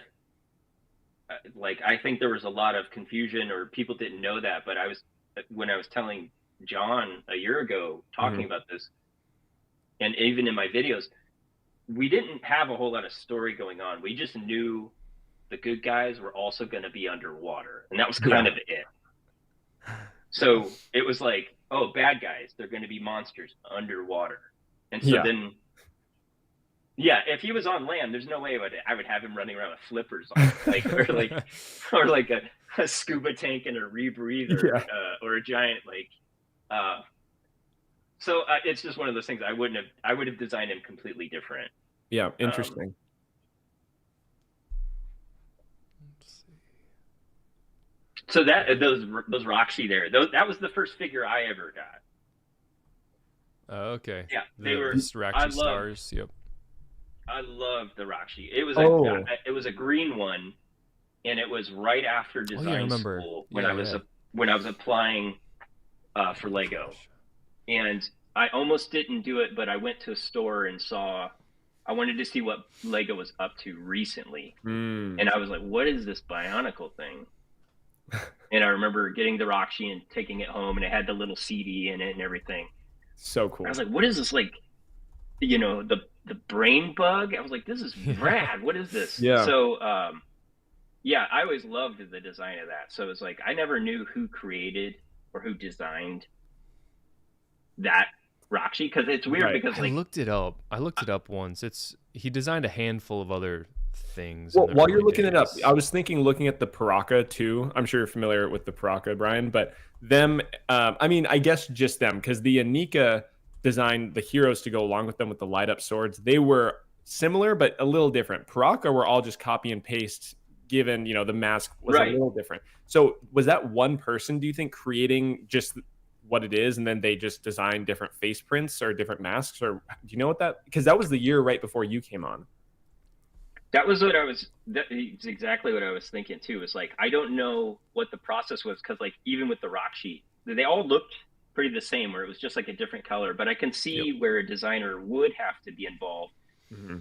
like, I think there was a lot of confusion or people didn't know that, but when I was telling John a year ago talking about this, and even in my videos, we didn't have a whole lot of story going on. We just knew the good guys were also going to be underwater, and that was kind of it. So it was like, oh, bad guys, they're going to be monsters underwater. And so then, if he was on land, there's no way I would have him running around with flippers on, or like a scuba tank and a rebreather, or a giant so it's just one of those things. I would have designed him completely different. Yeah, interesting. So those Roxy there, that was the first figure I ever got. Oh, okay. Yeah, they were Roxy stars. Yep. I loved the Roxy. It was it was a green one, and it was right after design school when I was applying for Lego, and I almost didn't do it, but I went to a store and I wanted to see what Lego was up to recently, and I was like, "What is this Bionicle thing?" And I remember getting the Roxy and taking it home, and it had the little CD in it and everything. So cool. I was like, "What is this like?" The brain bug. I was like, "This is rad. What is this?" Yeah. So, I always loved the design of that. So it was like I never knew who created or who designed that Roxy, because it's weird because I looked it up. once. He designed a handful of other things. Well, while you're looking it up, I was looking at the Paraka too. I'm sure you're familiar with the Paraka, Brian, but them, I guess just them, because the Anika designed the heroes to go along with them with the light up swords. They were similar, but a little different. Paraka were all just copy and paste, given, the mask was a little different. So was that one person, do you think, creating just what it is, and then they just designed different face prints or different masks? Or do you know what because that was the year right before you came on? That was what I was. That's exactly what I was thinking too. It's like I don't know what the process was because, like, even with the rock sheet, they all looked pretty the same, where it was just like a different color. But I can see where a designer would have to be involved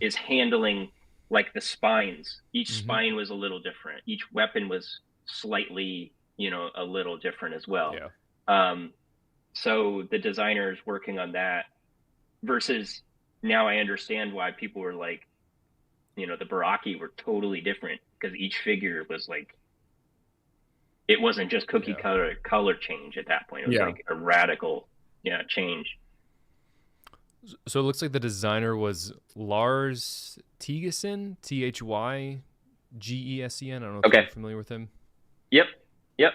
is handling like the spines. Each spine was a little different. Each weapon was slightly, a little different as well. So the designers working on that versus now I understand why people were like, the Barraki were totally different because each figure was like, it wasn't just cookie color change at that point. It was like a radical, change. So it looks like the designer was Lars Thygeson, Thygessen. I don't know if you're familiar with him. Yep. Yeah.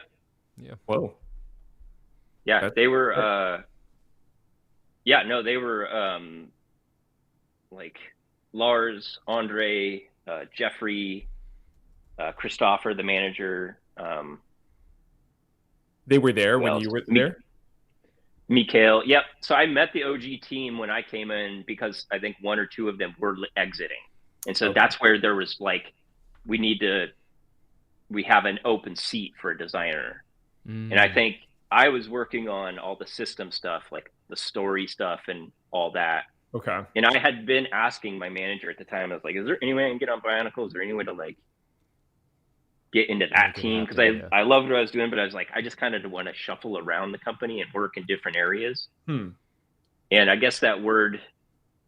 Whoa. Yeah, they were. They were like Lars, Andre, Jeffrey, Christopher, the manager. They were there when you were there? Mikhail. Yep. So I met the OG team when I came in because I think one or two of them were exiting. And so that's where there was like, we have an open seat for a designer. And I think I was working on all the system stuff, like the story stuff and all that. Okay. And I had been asking my manager at the time, I was like, is there any way I can get on Bionicle? Is there any way to like get into that team? Because I loved what I was doing, but I was like, I just kind of want to shuffle around the company and work in different areas. And I guess that word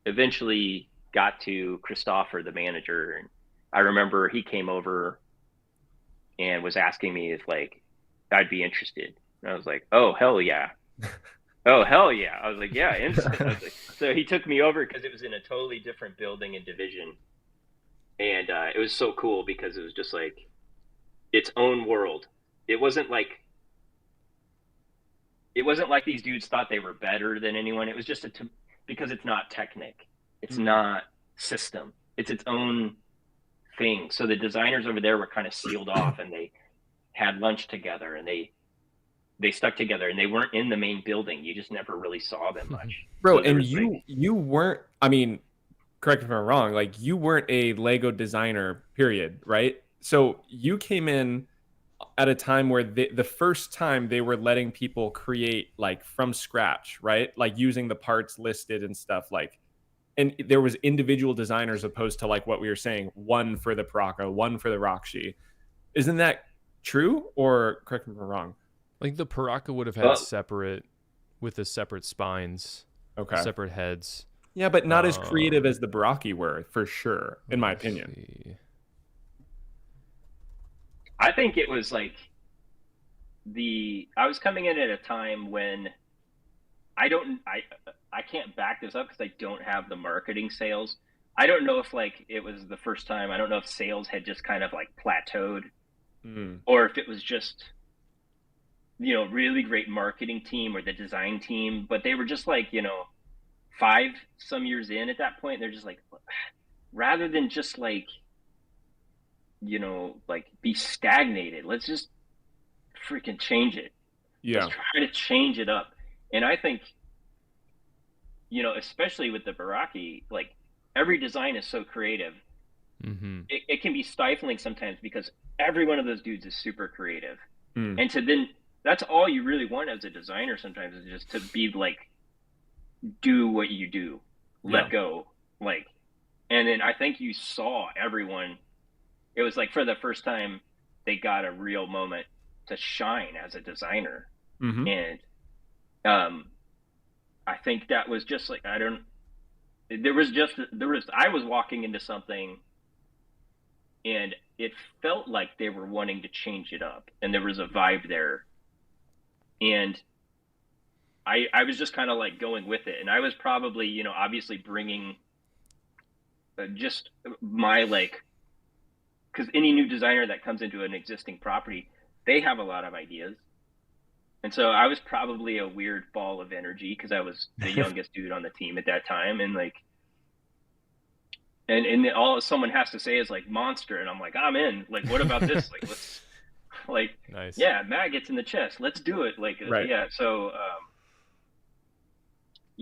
eventually got to Christopher, the manager. And I remember he came over and was asking me if like I'd be interested. And I was like, oh, hell yeah. Oh, hell yeah. I was like, yeah, instant. I was like, so he took me over because it was in a totally different building and division. And it was so cool because it was just like its own world. It wasn't like these dudes thought they were better than anyone. It was just because it's not Technic. It's not system. It's its own thing. So the designers over there were kind of sealed off, and they had lunch together, and they stuck together, and they weren't in the main building. You just never really saw them much. Bro, so and you weren't, I mean, correct me if I'm wrong, like you weren't a Lego designer, period, right? So you came in at a time where the first time they were letting people create like from scratch, right? Like using the parts listed and stuff, like, and there was individual designers opposed to like what we were saying, one for the Paraka, one for the Rakshi. Isn't that true? Or correct me if I'm wrong? Like the Paraka would have had separate spines, separate heads. Yeah, but not as creative as the Barraki were, for sure, in my opinion. I think it was like I was coming in at a time when I can't back this up because I don't have the marketing sales. I don't know if like it was the first time. I don't know if sales had just kind of like plateaued or if it was just, really great marketing team or the design team, but they were just like, 5 some years in at that point. They're just like, rather than just like, like be stagnated, let's just freaking change it. Let's try to change it up. And I think, especially with the Barraki, like every design is so creative. It can be stifling sometimes because every one of those dudes is super creative. And that's all you really want as a designer sometimes, is just to be like, do what you do, let go. Like, and then I think you saw everyone, it was like for the first time they got a real moment to shine as a designer. And I think that was just like, I was walking into something and it felt like they were wanting to change it up, and there was a vibe there. And I was just kind of like going with it. And I was probably, obviously bringing just my like, because any new designer that comes into an existing property, they have a lot of ideas. And so I was probably a weird ball of energy because I was the youngest dude on the team at that time. And like, and all someone has to say is like monster. And I'm like, I'm in. Like, what about this? Like, let's like, nice. Yeah, maggots in the chest. Let's do it. Like, yeah. So,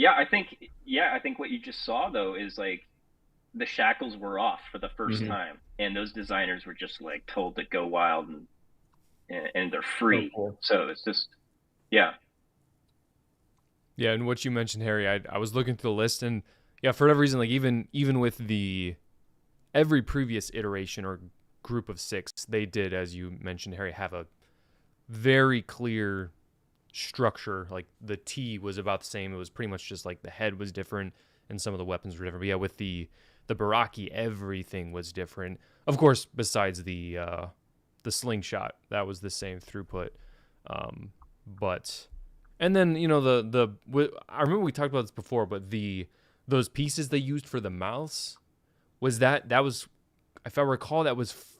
I think what you just saw though is like, the shackles were off for the first Mhm. time, and those designers were just like told to go wild, and they're free. cool. So it's just, yeah. Yeah, and what you mentioned, Harry, I was looking through the list, and yeah, for whatever reason, like even with every previous iteration or group of 6, they did, as you mentioned, Harry, have a very clear structure. Like the T was about the same. It was pretty much just like the head was different and some of the weapons were different. But yeah, with the Barraki, everything was different. Of course, besides the slingshot, that was the same throughput. But and then I remember we talked about this before, but those pieces they used for the mouths that was, if I recall, that was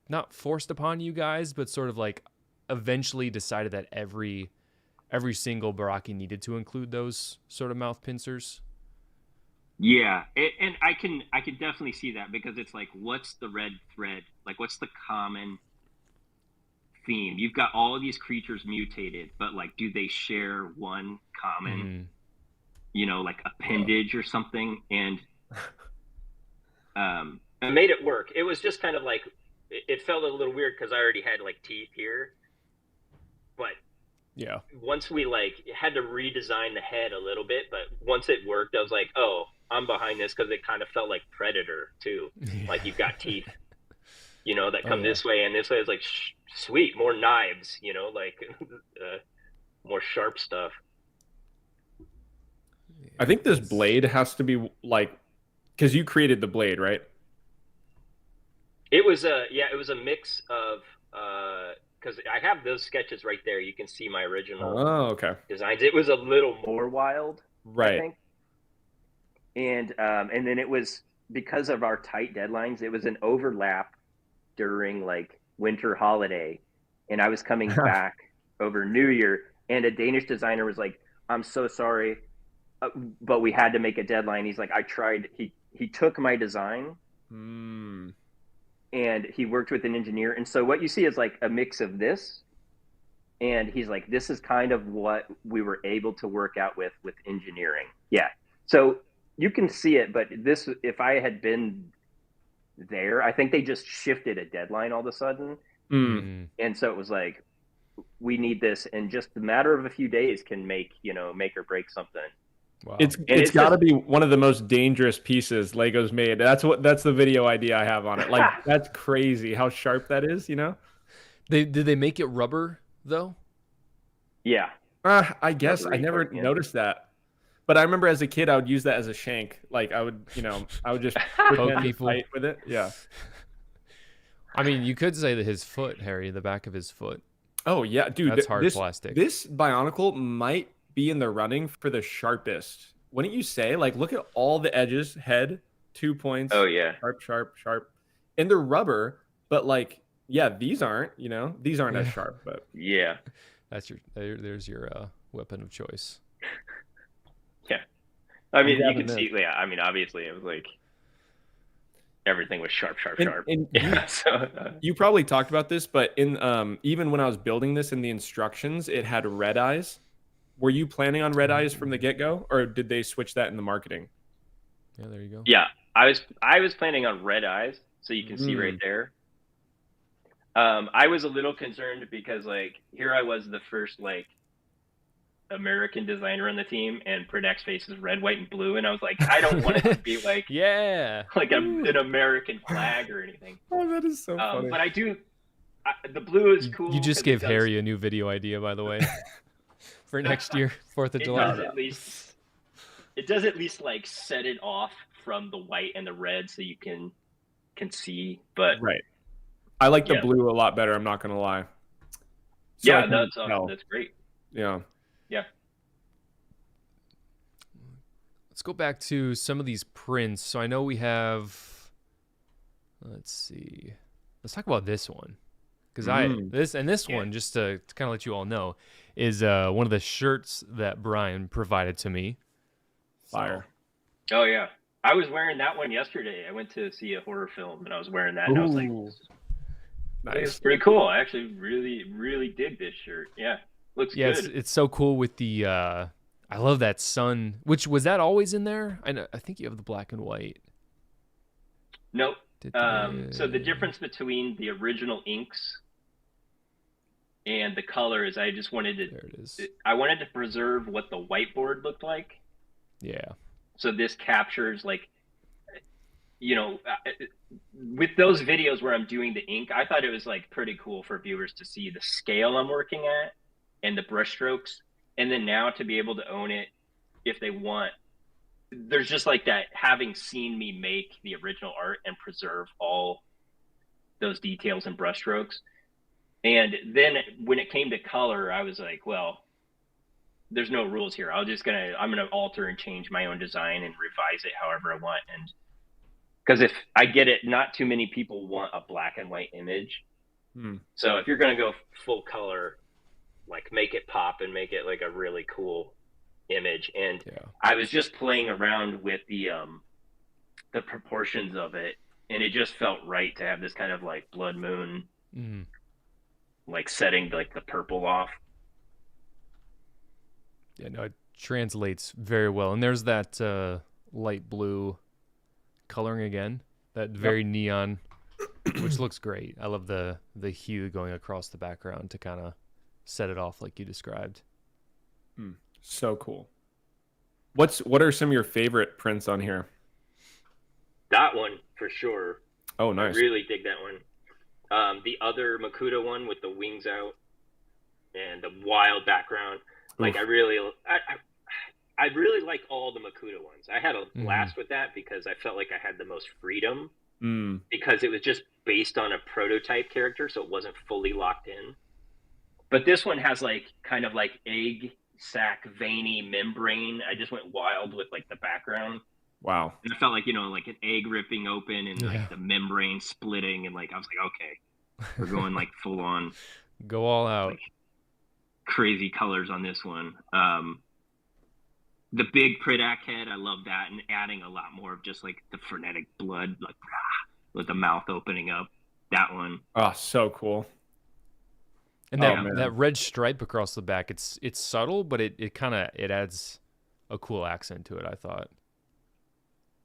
not forced upon you guys, but sort of like eventually decided that every single Barraki needed to include those sort of mouth pincers. Yeah, and I can definitely see that, because it's like, what's the red thread? Like, what's the common theme? You've got all of these creatures mutated, but like, do they share one common, like appendage or something? And I made it work. It was just kind of like, it felt a little weird because I already had like teeth here, but yeah, once we like had to redesign the head a little bit, but once it worked, I was like, oh, I'm behind this, because it kind of felt like Predator too. Like, you've got teeth, that come this way and this way. It's like, sweet, more knives, like more sharp stuff. I think this blade has to be like, because you created the blade, right? It was a mix of because I have those sketches right there. You can see my original designs. It was a little more wild, right? I think. And then it was, because of our tight deadlines, it was an overlap during like winter holiday, and I was coming back over New Year, and a Danish designer was like, "I'm so sorry, but we had to make a deadline." He's like, "I tried." He took my design. And he worked with an engineer. And so what you see is like a mix of this. And he's like, this is kind of what we were able to work out with engineering. Yeah. So you can see it, but this, if I had been there, I think they just shifted a deadline all of a sudden. And so it was like, we need this. And just a matter of a few days can make or break something. Wow. It's got to be one of the most dangerous pieces Lego's made. That's the video idea I have on it. Like, that's crazy how sharp that is. Did they make it rubber though? Yeah. I guess I never noticed that, but I remember as a kid I would use that as a shank. Like, I would just poke people fight with it. Yeah. I mean, you could say that his foot, Harry, the back of his foot. Oh yeah, dude, that's hard plastic. This Bionicle might be in the running for the sharpest. Wouldn't you say? Like, look at all the edges, head, 2 points. Oh yeah, sharp, and they're rubber. But like, yeah, these aren't. These aren't as sharp. But yeah, there's your weapon of choice. Yeah, I mean, you can see. Yeah, I mean, obviously, it was like everything was sharp. And yeah, you probably talked about this, but in even when I was building this, in the instructions, it had red eyes. Were you planning on red eyes from the get-go, or did they switch that in the marketing? Yeah, there you go. Yeah, I was planning on red eyes, so you can see right there. I was a little concerned because like here I was the first like American designer on the team, and Pridak's face is red, white, and blue, and I was like, I don't want it to be like like an American flag or anything. Oh, that is so funny. But I do. The blue is cool. You just gave Harry a new video idea, by the way. For next year, 4th of July. It does at least like set it off from the white and the red, so you can see. But right, I like the blue a lot better. I'm not gonna lie. So yeah, that's great. Yeah. Let's go back to some of these prints. So I know we have. Let's see. Let's talk about this one, because this one, just to kind of let you all know, is one of the shirts that Brian provided to me. Fire. Oh yeah, I was wearing that one yesterday. I went to see a horror film and I was wearing that, and I was like, nice. It's pretty cool. I actually really dig this shirt. Yeah, looks good. It's so cool with the I love that sun. Which was that always in there? I think you have the black and white. Nope. So the difference between the original inks and the color is I just wanted to, there it is. I wanted to preserve what the whiteboard looked like. Yeah. So this captures like, with those videos where I'm doing the ink, I thought it was like pretty cool for viewers to see the scale I'm working at and the brush strokes. And then now to be able to own it if they want, there's just like that, having seen me make the original art and preserve all those details and brush strokes. And then when it came to color, I was like, well, there's no rules here. I'm going to alter and change my own design and revise it however I want. And because if I get it, not too many people want a black and white image. So if you're going to go full color, like make it pop and make it like a really cool image. And I was just playing around with the proportions of it, and it just felt right to have this kind of like blood moon, like setting like the purple off. Yeah, no, it translates very well. And there's that light blue coloring again, that very neon, which looks great. I love the hue going across the background to kind of set it off like you described. So cool. What are some of your favorite prints on here? That one for sure. Oh, nice. I really dig that one. The other Makuta one with the wings out and the wild background. Like I really like all the Makuta ones. I had a blast with that because I felt like I had the most freedom because it was just based on a prototype character, so it wasn't fully locked in. But this one has like kind of like egg sac veiny membrane. I just went wild with like the background. Wow. And I felt like, like an egg ripping open and like the membrane splitting, and like I was like, okay, we're going like full on go all out. Like, crazy colors on this one. The big Pridak head, I love that, and adding a lot more of just like the frenetic blood, like with the mouth opening up. That one. Oh, so cool. And that red stripe across the back, it's subtle, but it kind of adds a cool accent to it, I thought.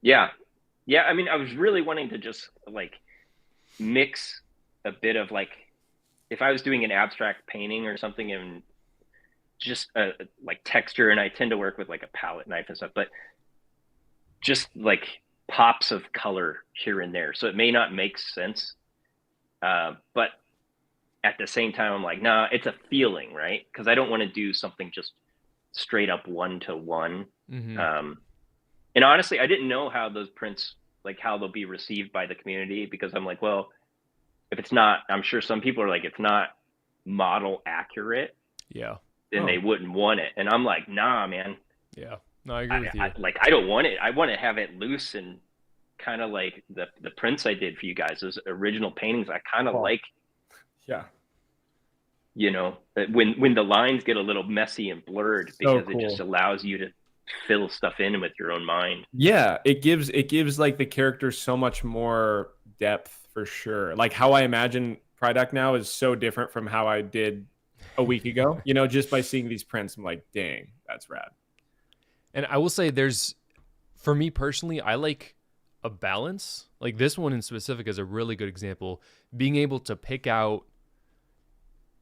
Yeah. I mean, I was really wanting to just like mix a bit of like, if I was doing an abstract painting or something, and just like texture, and I tend to work with like a palette knife and stuff, but just like pops of color here and there. So it may not make sense, but at the same time, I'm like, nah, it's a feeling, right? Because I don't want to do something just straight up one-to-one. And honestly, I didn't know how those prints, like how they'll be received by the community, because I'm like, well, if it's not, I'm sure some people are like, it's not model accurate. Yeah. Then they wouldn't want it. And I'm like, nah, man. Yeah. No, I agree with you. I don't want it. I want to have it loose and kind of like the prints I did for you guys, those original paintings. I kind of like, when the lines get a little messy and blurred, because it just allows you to fill stuff in with your own mind. Yeah. It gives like the character so much more depth for sure. Like how I imagine Pridak now is so different from how I did a week ago, just by seeing these prints. I'm like, dang, that's rad. And I will say for me personally, I like a balance. Like this one in specific is a really good example. Being able to pick out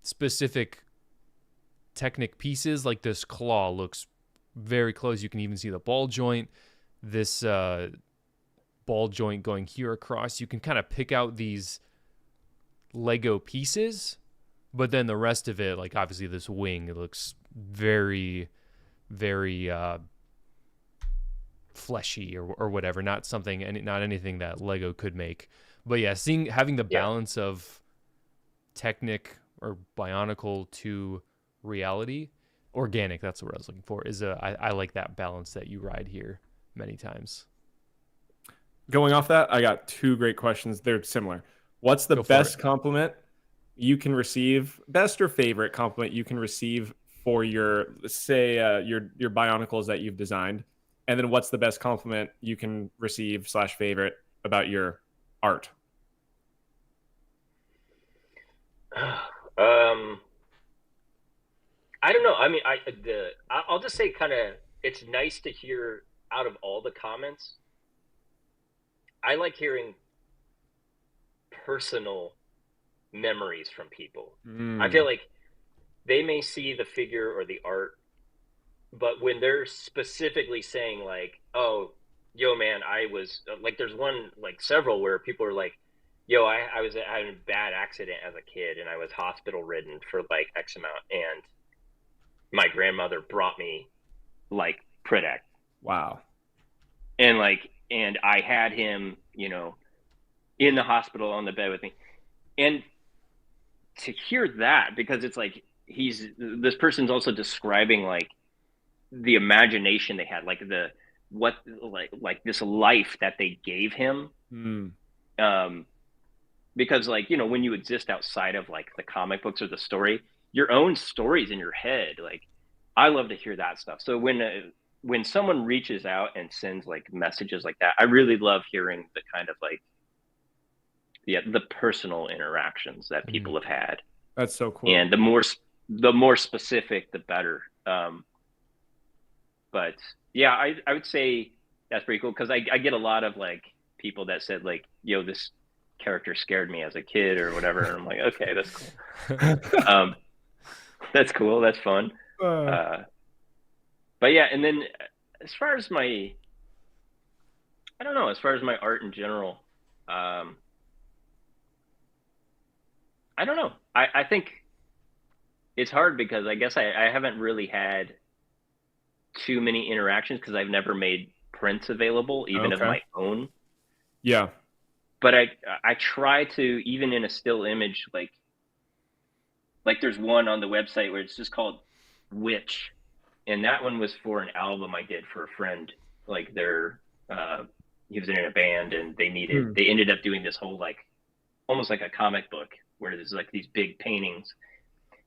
specific Technic pieces, like this claw looks very close. You can even see the ball joint. This ball joint going here across. You can kind of pick out these Lego pieces, but then the rest of it, like obviously this wing, it looks very, very fleshy or whatever. Not anything that Lego could make. But yeah, having the balance of Technic or Bionicle to reality, organic, that's what I was looking for. I like that balance that you ride here many times. Going off that, I got two great questions. They're similar. What's the best compliment you can receive, best or favorite compliment you can receive for your Bionicles that you've designed? And then what's the best compliment you can receive / favorite about your art? I don't know. I mean, I'll just say kind of, it's nice to hear out of all the comments. I like hearing personal memories from people. Mm. I feel like they may see the figure or the art, but when they're specifically saying like, oh, yo man, I was like, there's one, like several where people are like, yo, I had a bad accident as a kid and I was hospital ridden for like X amount, and my grandmother brought me like Pridak. Wow. And like, and I had him, you know, in the hospital on the bed with me. And to hear that, because it's like, this person's also describing like the imagination they had, like like this life that they gave him. Because like, you know, when you exist outside of like the comic books or the story, your own stories in your head, like I love to hear that stuff. So when someone reaches out and sends like messages like that, I really love hearing the kind of like, the personal interactions that people have had. That's so cool. And the more specific, the better. But yeah, I would say that's pretty cool, because I get a lot of like people that said like, yo, this character scared me as a kid or whatever. And I'm like, okay, that's cool. That's cool. That's fun. But yeah, and then as far as my art in general, I don't know. I think it's hard because I guess I haven't really had too many interactions because I've never made prints available, even of my own. Yeah. But I try to, even in a still image, like there's one on the website where it's just called Witch. And that one was for an album I did for a friend. Like he was in a band and they ended up doing this whole like, almost like a comic book where there's like these big paintings.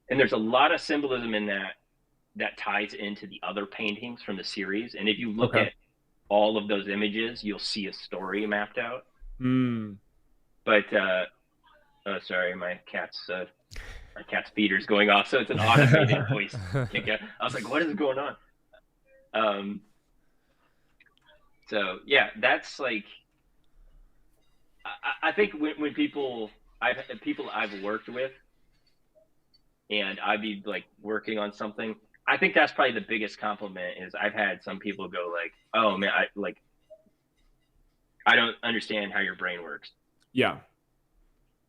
And there's a lot of symbolism in that ties into the other paintings from the series. And if you look at all of those images, you'll see a story mapped out. But oh, sorry, my cat's feeder's going off, so it's an automated voice kick out. I was like, what is going on? So yeah, that's like, I think when people I've worked with, and I'd be like working on something, I think that's probably the biggest compliment. Is I've had some people go like, oh man, I don't understand how your brain works. Yeah.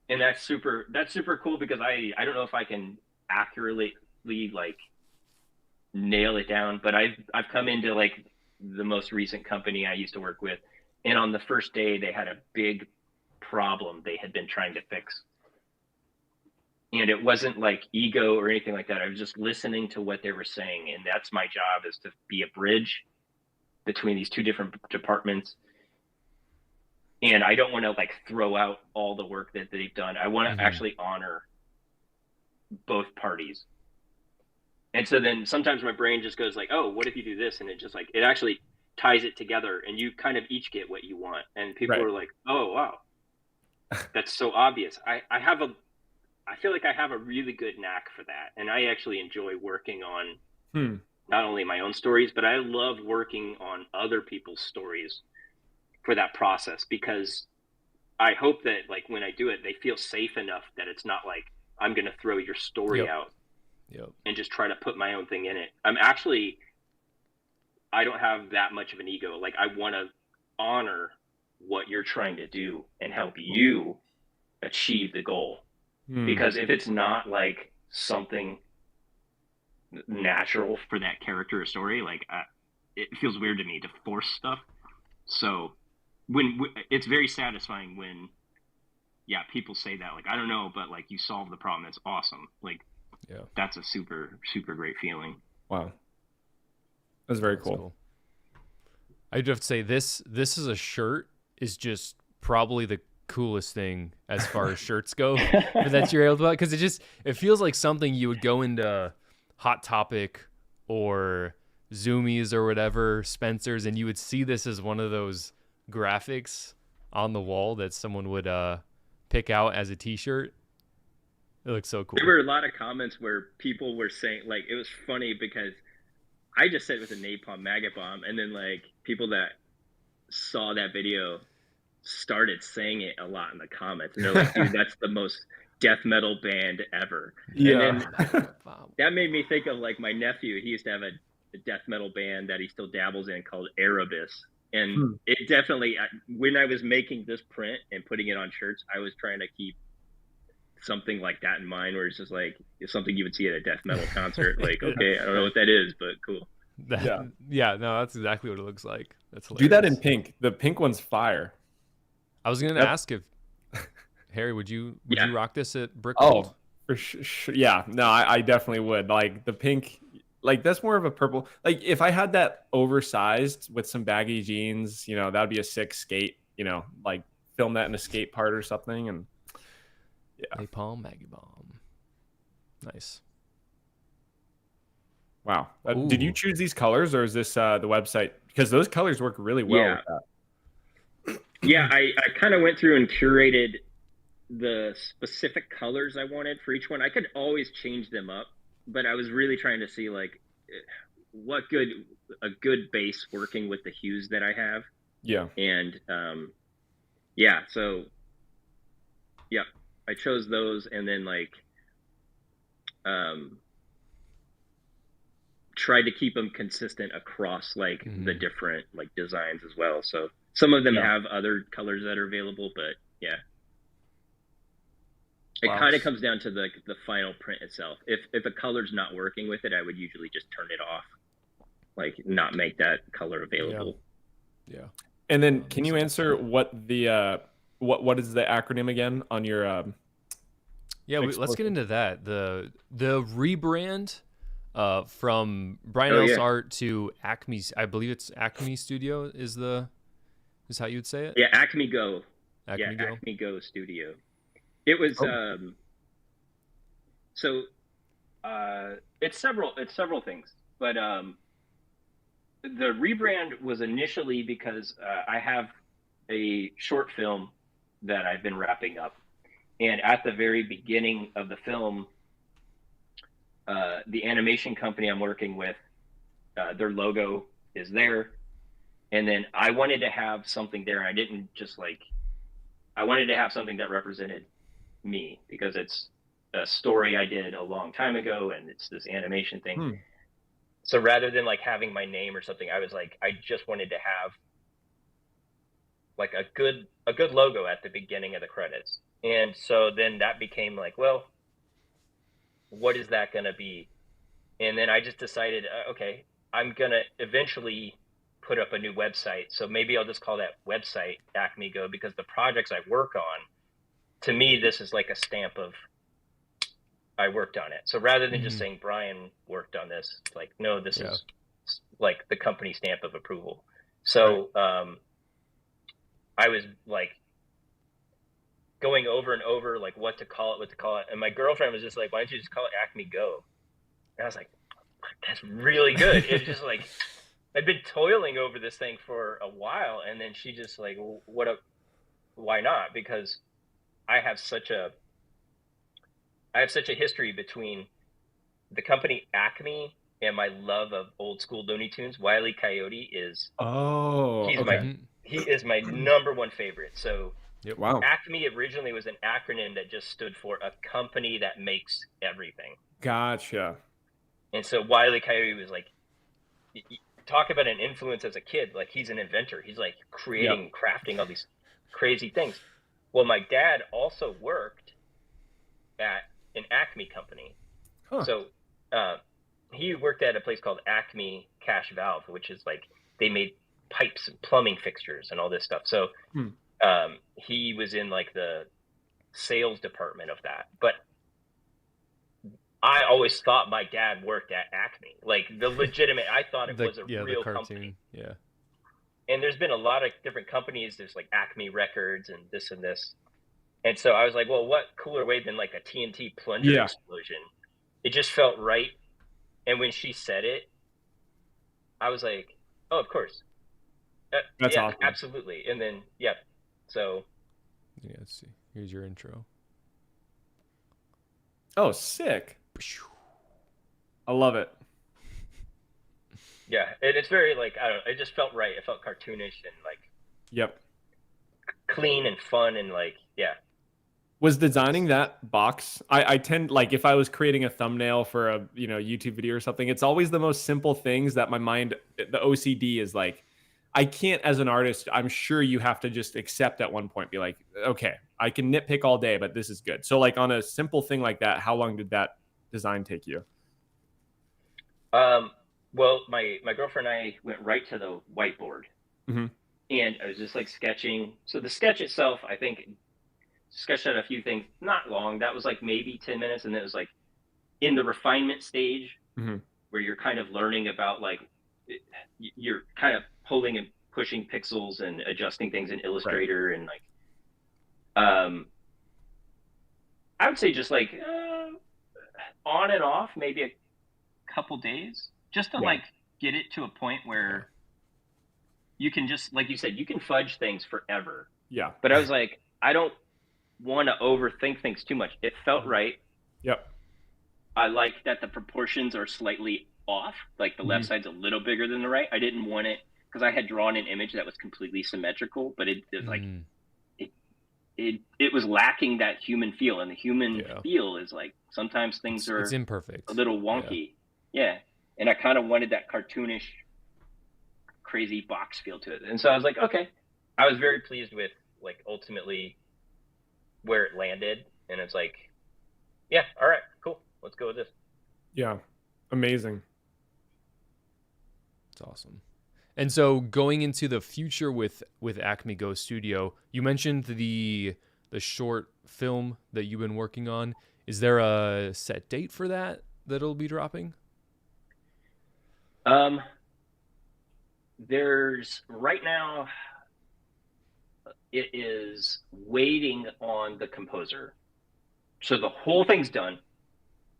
And that's super cool, because I don't know if I can accurately like nail it down, but I've come into like the most recent company I used to work with, and on the first day they had a big problem they had been trying to fix. And it wasn't like ego or anything like that. I was just listening to what they were saying. And that's my job, is to be a bridge between these two different departments. And I don't want to like throw out all the work that they've done. I want to actually honor both parties. And so then sometimes my brain just goes like, oh, what if you do this? And it just like, it actually ties it together, and you kind of each get what you want. And people are like, oh, wow, that's so obvious. I feel like I have a really good knack for that. And I actually enjoy working on not only my own stories, but I love working on other people's stories for that process, because I hope that like when I do it, they feel safe enough that it's not like I'm going to throw your story out and just try to put my own thing in it. I don't have that much of an ego. Like I want to honor what you're trying to do and help you achieve the goal. Because if it's not like something natural for that character or story, like it feels weird to me to force stuff. So when it's very satisfying when people say that, like, I don't know, but like you solve the problem. That's awesome. Like, that's a super, super great feeling. Wow. That's very cool. I'd have to say this is a shirt is just probably the coolest thing as far as shirts go that you're able to buy, because it feels like something you would go into Hot Topic or Zoomies or whatever, Spencer's, and you would see this as one of those graphics on the wall that someone would pick out as a t-shirt. It looks so cool. There were a lot of comments where people were saying, like, it was funny because I just said it was a napalm maggot bomb, and then like people that saw that video started saying it a lot in the comments, and they're like, dude, that's the most death metal band ever. Yeah. And then that made me think of like my nephew. He used to have a death metal band that he still dabbles in called Erebus. And it definitely, when I was making this print and putting it on shirts, I was trying to keep something like that in mind, where it's just like, it's something you would see at a death metal concert. Like, okay, I don't know what that is, but cool. Yeah, no, that's exactly what it looks like. That's hilarious. Do that in pink. The pink one's fire. I was gonna ask if Harry, would you rock this at Brick Gold? Oh, for sure. Yeah, no, I definitely would. Like the pink, like that's more of a purple. Like if I had that oversized with some baggy jeans, you know, that'd be a sick skate. You know, like film that in a skate part or something, and Napalm, Maggie Bomb. Nice. Wow. Did you choose these colors, or is this the website? Because those colors work really well with that. Yeah, I kind of went through and curated the specific colors I wanted for each one. I could always change them up, but I was really trying to see like a good base working with the hues that I have. Yeah. And so I chose those, and then like tried to keep them consistent across like the different like designs as well. So some of them have other colors that are available, but it kind of comes down to the final print itself. If a color's not working with it, I would usually just turn it off, like not make that color available. Yeah. And then can you answer what the what is the acronym again on your let's get into that. The rebrand from Brian Ellis art to Acme, I believe it's Acme Studio is how you'd say it? Yeah, Acme Go. Acme Go? Acme Go Studio. It was it's several things, but the rebrand was initially because I have a short film that I've been wrapping up, and at the very beginning of the film, the animation company I'm working with, their logo is there, and then I wanted to have something there. I didn't just like, I wanted to have something that represented me, because it's a story I did a long time ago, and it's this animation thing. So rather than like having my name or something, I was like, I just wanted to have like a good logo at the beginning of the credits. And so then that became like, well, what is that going to be? And then I just decided, okay, I'm going to eventually put up a new website. So maybe I'll just call that website Acme Go, because the projects I work on, to me, this is like a stamp of I worked on it. So rather than just saying Brian worked on this, it's like, no, this is like the company stamp of approval. So I was like going over and over, like what to call it. And my girlfriend was just like, why don't you just call it Acme Go? And I was like, that's really good. It's just like, I'd been toiling over this thing for a while. And then she just like, why not? Because I have such a history between the company Acme and my love of old school Looney Tunes. Wile E. Coyote is he is my number one favorite. So Acme originally was an acronym that just stood for a company that makes everything. Gotcha. And so Wile E. Coyote was like, talk about an influence as a kid. Like, he's an inventor. He's like creating, crafting all these crazy things. Well, my dad also worked at an Acme company. So he worked at a place called Acme Cash Valve, which is like, they made pipes and plumbing fixtures and all this stuff. So he was in like the sales department of that. But I always thought my dad worked at Acme, like the legitimate. I thought it was a real company. Yeah. And there's been a lot of different companies. There's like Acme Records and this and this. And so I was like, well, what cooler way than like a TNT plunger explosion? It just felt right. And when she said it, I was like, oh, of course. That's awesome. Absolutely. And then, so. Yeah, let's see. Here's your intro. Oh, sick. I love it. Yeah, it's very like, I don't know, it just felt right. It felt cartoonish and like clean and fun and like, yeah. Was designing that box, I tend, like, if I was creating a thumbnail for a, you know, YouTube video or something, it's always the most simple things that my mind, the OCD is like, I can't, as an artist, I'm sure you have to just accept at one point, be like, okay, I can nitpick all day, but this is good. So like on a simple thing like that, how long did that design take you? Well, my girlfriend and I went right to the whiteboard, Mm-hmm. and I was just like sketching. So the sketch itself, I think, sketched out a few things, not long. That was like maybe 10 minutes, and then it was like in the refinement stage, Mm-hmm. where you're kind of learning about like you're kind of pulling and pushing pixels and adjusting things in Illustrator, right. And like I would say just like on and off, maybe a couple days, just to like get it to a point where you can just, like you said, you can fudge things forever. Yeah. But I was like, I don't want to overthink things too much. It felt right. Yep. I like that the proportions are slightly off, like the left side's a little bigger than the right. I didn't want it because I had drawn an image that was completely symmetrical, but it was like it was lacking that human feel, and the human feel is like sometimes things are it's imperfect, a little wonky. Yeah. And I kind of wanted that cartoonish, crazy box feel to it. And so I was like, okay. I was very pleased with like ultimately where it landed, and it's like, yeah, all right, cool, let's go with this. Yeah, amazing. It's awesome. And so going into the future with Acme Go Studio, you mentioned the short film that you've been working on. Is there a set date for that that'll be dropping? There's right now, it is waiting on the composer. So the whole thing's done.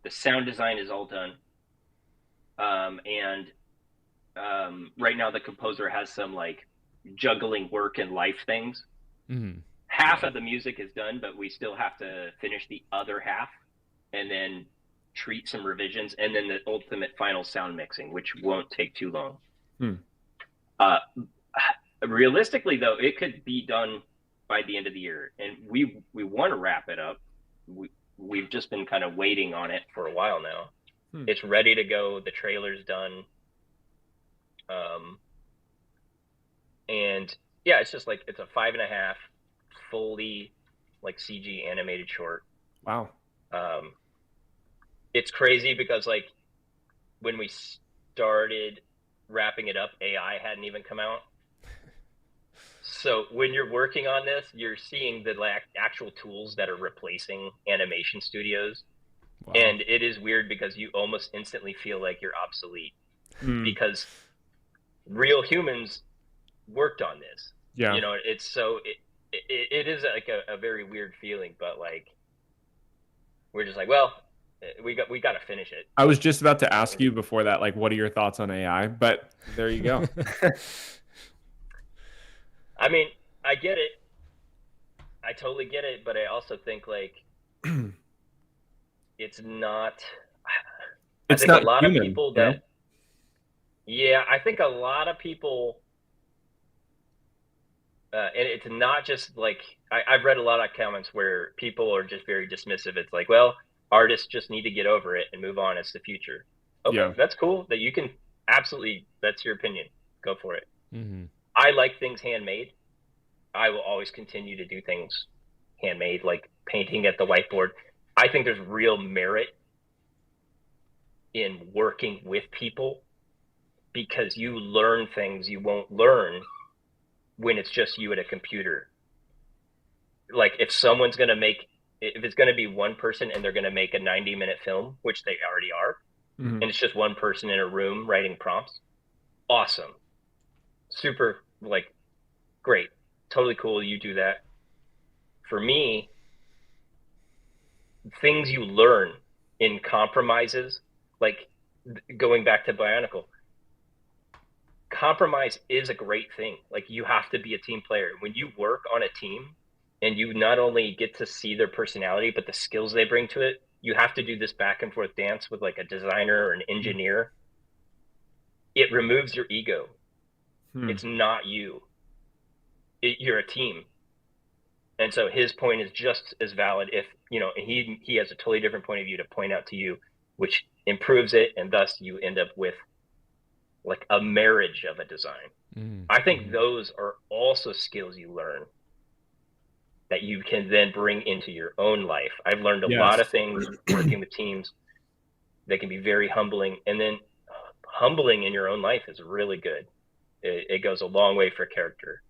The sound design is all done. Right now the composer has some like juggling work and life things. Mm-hmm. Half of the music is done, but we still have to finish the other half and then treat some revisions, and then the ultimate final sound mixing, which won't take too long. Realistically though, it could be done by the end of the year, and we want to wrap it up. We've just been kind of waiting on it for a while now. It's ready to go. The trailer's done. And yeah, it's just like, it's a 5.5 fully like CG animated short. Wow. It's crazy because like when we started wrapping it up, AI hadn't even come out. So when you're working on this, you're seeing the actual tools that are replacing animation studios. Wow. And it is weird because you almost instantly feel like you're obsolete because real humans worked on this. Yeah. You know, it's so, it is like a very weird feeling, but like, we're just like, well, we got to finish it. I was just about to ask you before that, like, what are your thoughts on AI? But there you go. I mean, I get it. I totally get it, but I also think like it's not. I think a lot of people that. Yeah, I think a lot of people, and it's not just like I've read a lot of comments where people are just very dismissive. It's like, well, artists just need to get over it and move on. It's the future. Okay, that's cool. That you can absolutely. That's your opinion. Go for it. Mm-hmm. I like things handmade. I will always continue to do things handmade, like painting at the whiteboard. I think there's real merit in working with people because you learn things you won't learn when it's just you at a computer. Like if it's going to be one person and they're going to make a 90-minute film, which they already are, and it's just one person in a room writing prompts, awesome. Super, like, great. Totally cool. You do that. For me, things you learn in compromises, like going back to Bionicle, compromise is a great thing. Like you have to be a team player. When you work on a team and you not only get to see their personality, but the skills they bring to it, you have to do this back and forth dance with like a designer or an engineer. It removes your ego. It's not you. You're a team. And so his point is just as valid if, you know, he has a totally different point of view to point out to you, which improves it. And thus you end up with like a marriage of a design. I think those are also skills you learn that you can then bring into your own life. I've learned a lot of things working with teams that can be very humbling. And then humbling in your own life is really good. It goes a long way for character.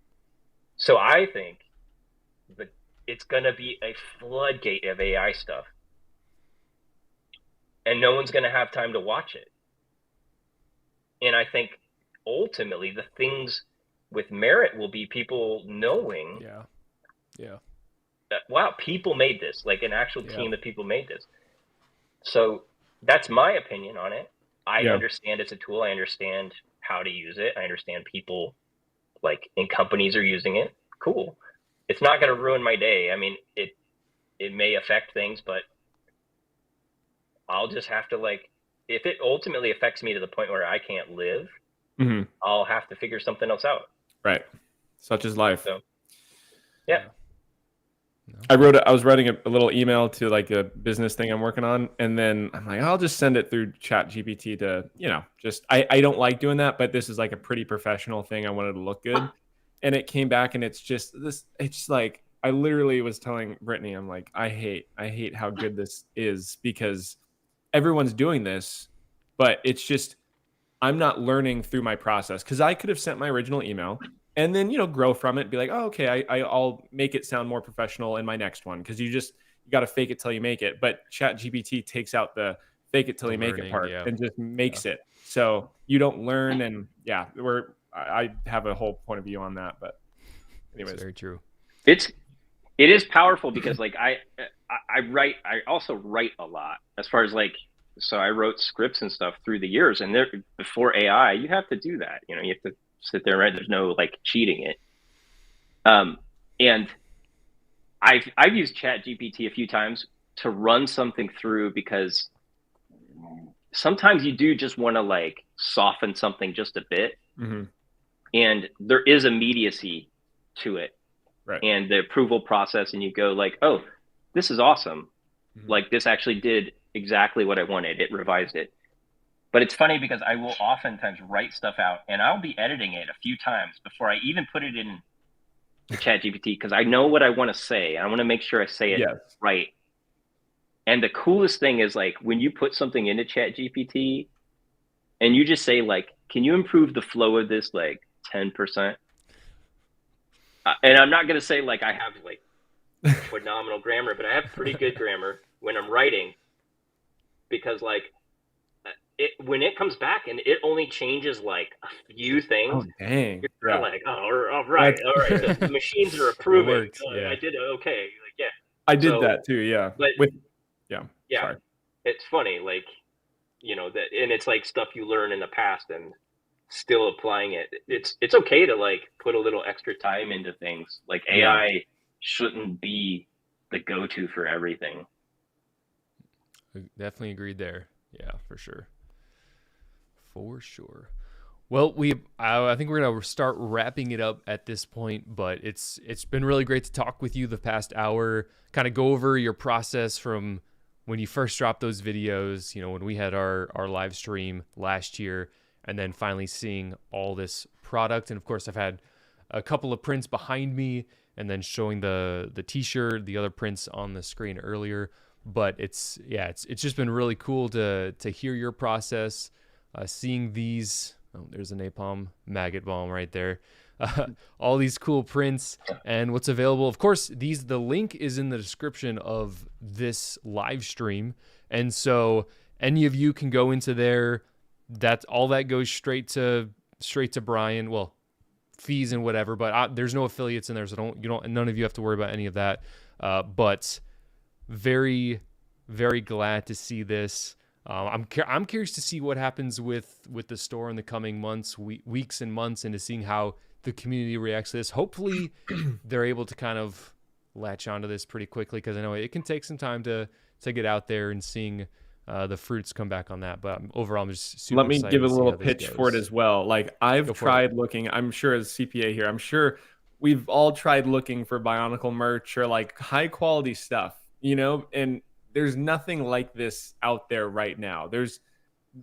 So I think that it's going to be a floodgate of AI stuff. And no one's going to have time to watch it. And I think ultimately the things with merit will be people knowing that, wow, people made this, like an actual team of people made this. So that's my opinion on it. I understand it's a tool. I understand how to use it. I understand people like in companies are using it. Cool. It's not going to ruin my day. I mean, it may affect things, but I'll just have to like, if it ultimately affects me to the point where I can't live, I'll have to figure something else out. Right. Such is life. So, yeah. I was writing a little email to like a business thing I'm working on. And then I'm like, I'll just send it through Chat GPT to, you know, just, I don't like doing that, but this is like a pretty professional thing. I wanted to look good. And it came back and it's just this, it's like, I literally was telling Brittany, I'm like, I hate how good this is because everyone's doing this, but it's just, I'm not learning through my process. Cause I could have sent my original email and then, you know, grow from it, be like, oh, okay, I'll make it sound more professional in my next one. Cause you got to fake it till you make it. But Chat GPT takes out the fake it till you make it part and just makes it. So you don't learn. And I have a whole point of view on that, but anyways. That's very true. It is powerful because like I also write a lot as far as like, so I wrote scripts and stuff through the years, and before AI, you have to do that. You know, you have to sit there and write. There's no like cheating it. And I've used Chat GPT a few times to run something through because sometimes you do just want to like soften something just a bit. And there is immediacy to it. Right. And the approval process, and you go like, oh, this is awesome. Like this actually did exactly what I wanted. It revised it. But it's funny because I will oftentimes write stuff out and I'll be editing it a few times before I even put it in Chat GPT because I know what I want to say. I want to make sure I say it right. And the coolest thing is like when you put something into Chat GPT and you just say like, can you improve the flow of this like 10%? And I'm not going to say like I have like phenomenal grammar, but I have pretty good grammar when I'm writing because like when it comes back and it only changes like a few things. Oh, dang. You're like, oh, all right. The machines are approving. I did okay. Like, I did that too. Yeah. But, Sorry. It's funny. Like, you know, that, and it's like stuff you learn in the past and still applying it. It's okay to like put a little extra time into things. Like AI shouldn't be the go-to for everything. Definitely agreed there. Yeah, for sure. Well, I think we're gonna start wrapping it up at this point, but it's been really great to talk with you the past hour, kind of go over your process from when you first dropped those videos, you know, when we had our live stream last year, and then finally seeing all this product. And of course, I've had a couple of prints behind me and then showing the t-shirt, the other prints on the screen earlier. But it's just been really cool to hear your process, seeing these. Oh, there's a napalm maggot bomb right there. All these cool prints and what's available. Of course, the link is in the description of this live stream, and so any of you can go into there. That's all that goes straight to Brian. Well, fees and whatever, but there's no affiliates in there, so none of you have to worry about any of that. But very, very glad to see this. I'm curious to see what happens with the store in the coming months, weeks and months, and to seeing how the community reacts to this. Hopefully, they're able to kind of latch onto this pretty quickly, because I know it can take some time to get out there and seeing the fruits come back on that. But overall, I'm just super excited. Let me give a little pitch for it as well. Like I've tried looking, I'm sure as CPA here, I'm sure we've all tried looking for Bionicle merch or like high quality stuff, you know, and there's nothing like this out there right now. There's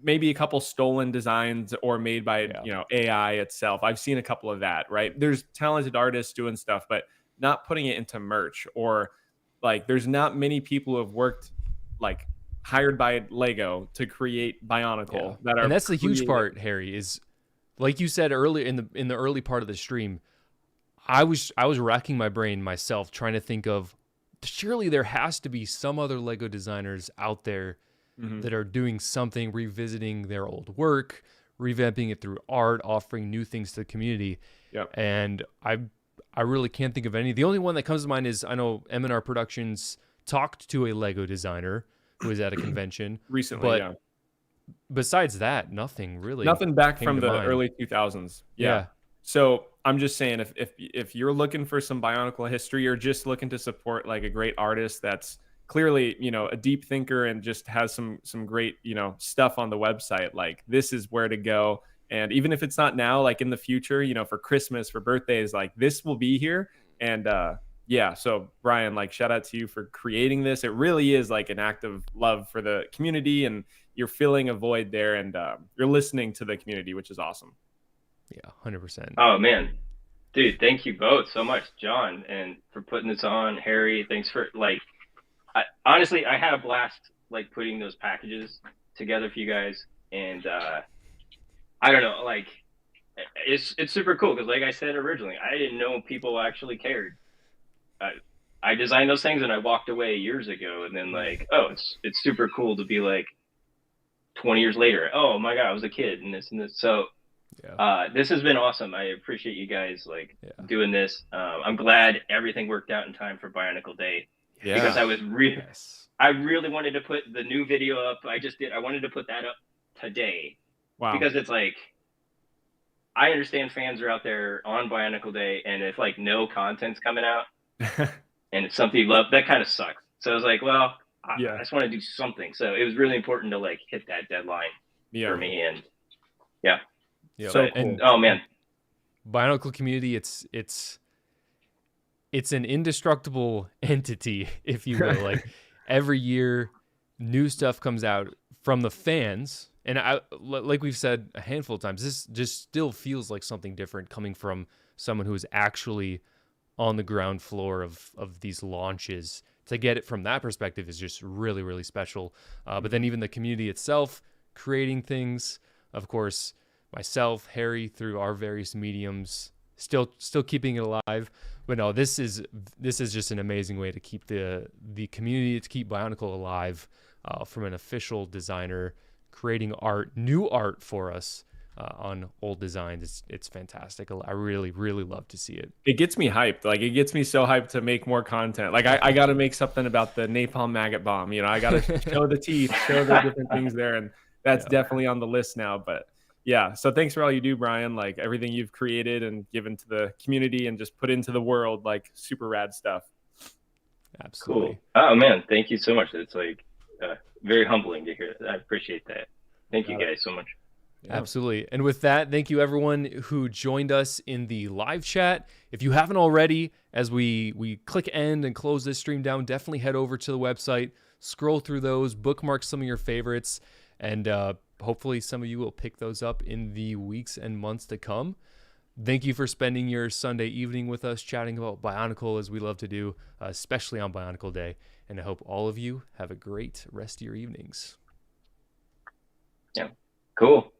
maybe a couple stolen designs or made by, you know, AI itself. I've seen a couple of that, right? There's talented artists doing stuff, but not putting it into merch, or like there's not many people who have worked like hired by Lego to create Bionicle that are, and that's the huge part, Harry, is like you said earlier in the early part of the stream, I was racking my brain myself trying to think of, surely there has to be some other Lego designers out there that are doing something, revisiting their old work, revamping it through art, offering new things to the community. Yep. And I really can't think of any. The only one that comes to mind is, I know M&R Productions talked to a Lego designer who was at a convention recently, but besides that, nothing really. Nothing back from the mind. early 2000s. Yeah. So I'm just saying, if you're looking for some Bionicle history, or just looking to support like a great artist that's clearly, you know, a deep thinker and just has some great, you know, stuff on the website, like this is where to go. And even if it's not now, like in the future, you know, for Christmas, for birthdays, like this will be here. And yeah, so Brian, like shout out to you for creating this. It really is like an act of love for the community, and you're filling a void there, and you're listening to the community, which is awesome. Yeah, 100%. Oh man, dude, thank you both so much, John, and for putting this on. Harry, thanks for like. Honestly, I had a blast like putting those packages together for you guys, and I don't know, like it's super cool because, like I said originally, I didn't know people actually cared. I designed those things and I walked away years ago, and then like, oh, it's super cool to be like 20 years later. Oh my God, I was a kid and this and this. So this has been awesome. I appreciate you guys like doing this. I'm glad everything worked out in time for Bionicle Day. Yeah. Because I was I really wanted to put the new video up. I wanted to put that up today. Wow. Because it's like, I understand fans are out there on Bionicle Day, and if like no content's coming out and it's something you love, that kind of sucks. So I was like, well, I just want to do something. So it was really important to like hit that deadline for me. And so cool. And oh man, Bionicle community, it's an indestructible entity, if you will. Like every year, new stuff comes out from the fans, and like we've said a handful of times, this just still feels like something different coming from someone who is actually on the ground floor of these launches. To get it from that perspective is just really, really special. But then even the community itself creating things, of course, myself, Harry, through our various mediums, still keeping it alive. But no, this is just an amazing way to keep the community, to keep Bionicle alive, from an official designer creating new art for us on old designs. It's fantastic. I really, really love to see it. It gets me hyped. Like it gets me so hyped to make more content. Like I got to make something about the napalm maggot bomb. You know, I got to show the teeth, show the different things there, and that's definitely on the list now. But yeah, so thanks for all you do, Brian. Like everything you've created and given to the community and just put into the world, like super rad stuff. Absolutely. Cool. Oh man, thank you so much. It's like very humbling to hear that. I appreciate that. Thank you guys so much. Yeah. Absolutely. And with that, thank you everyone who joined us in the live chat. If you haven't already, as we click end and close this stream down, definitely head over to the website, scroll through those, bookmark some of your favorites, and hopefully some of you will pick those up in the weeks and months to come. Thank you for spending your Sunday evening with us, chatting about Bionicle, as we love to do, especially on Bionicle Day. And I hope all of you have a great rest of your evenings. Yeah, cool.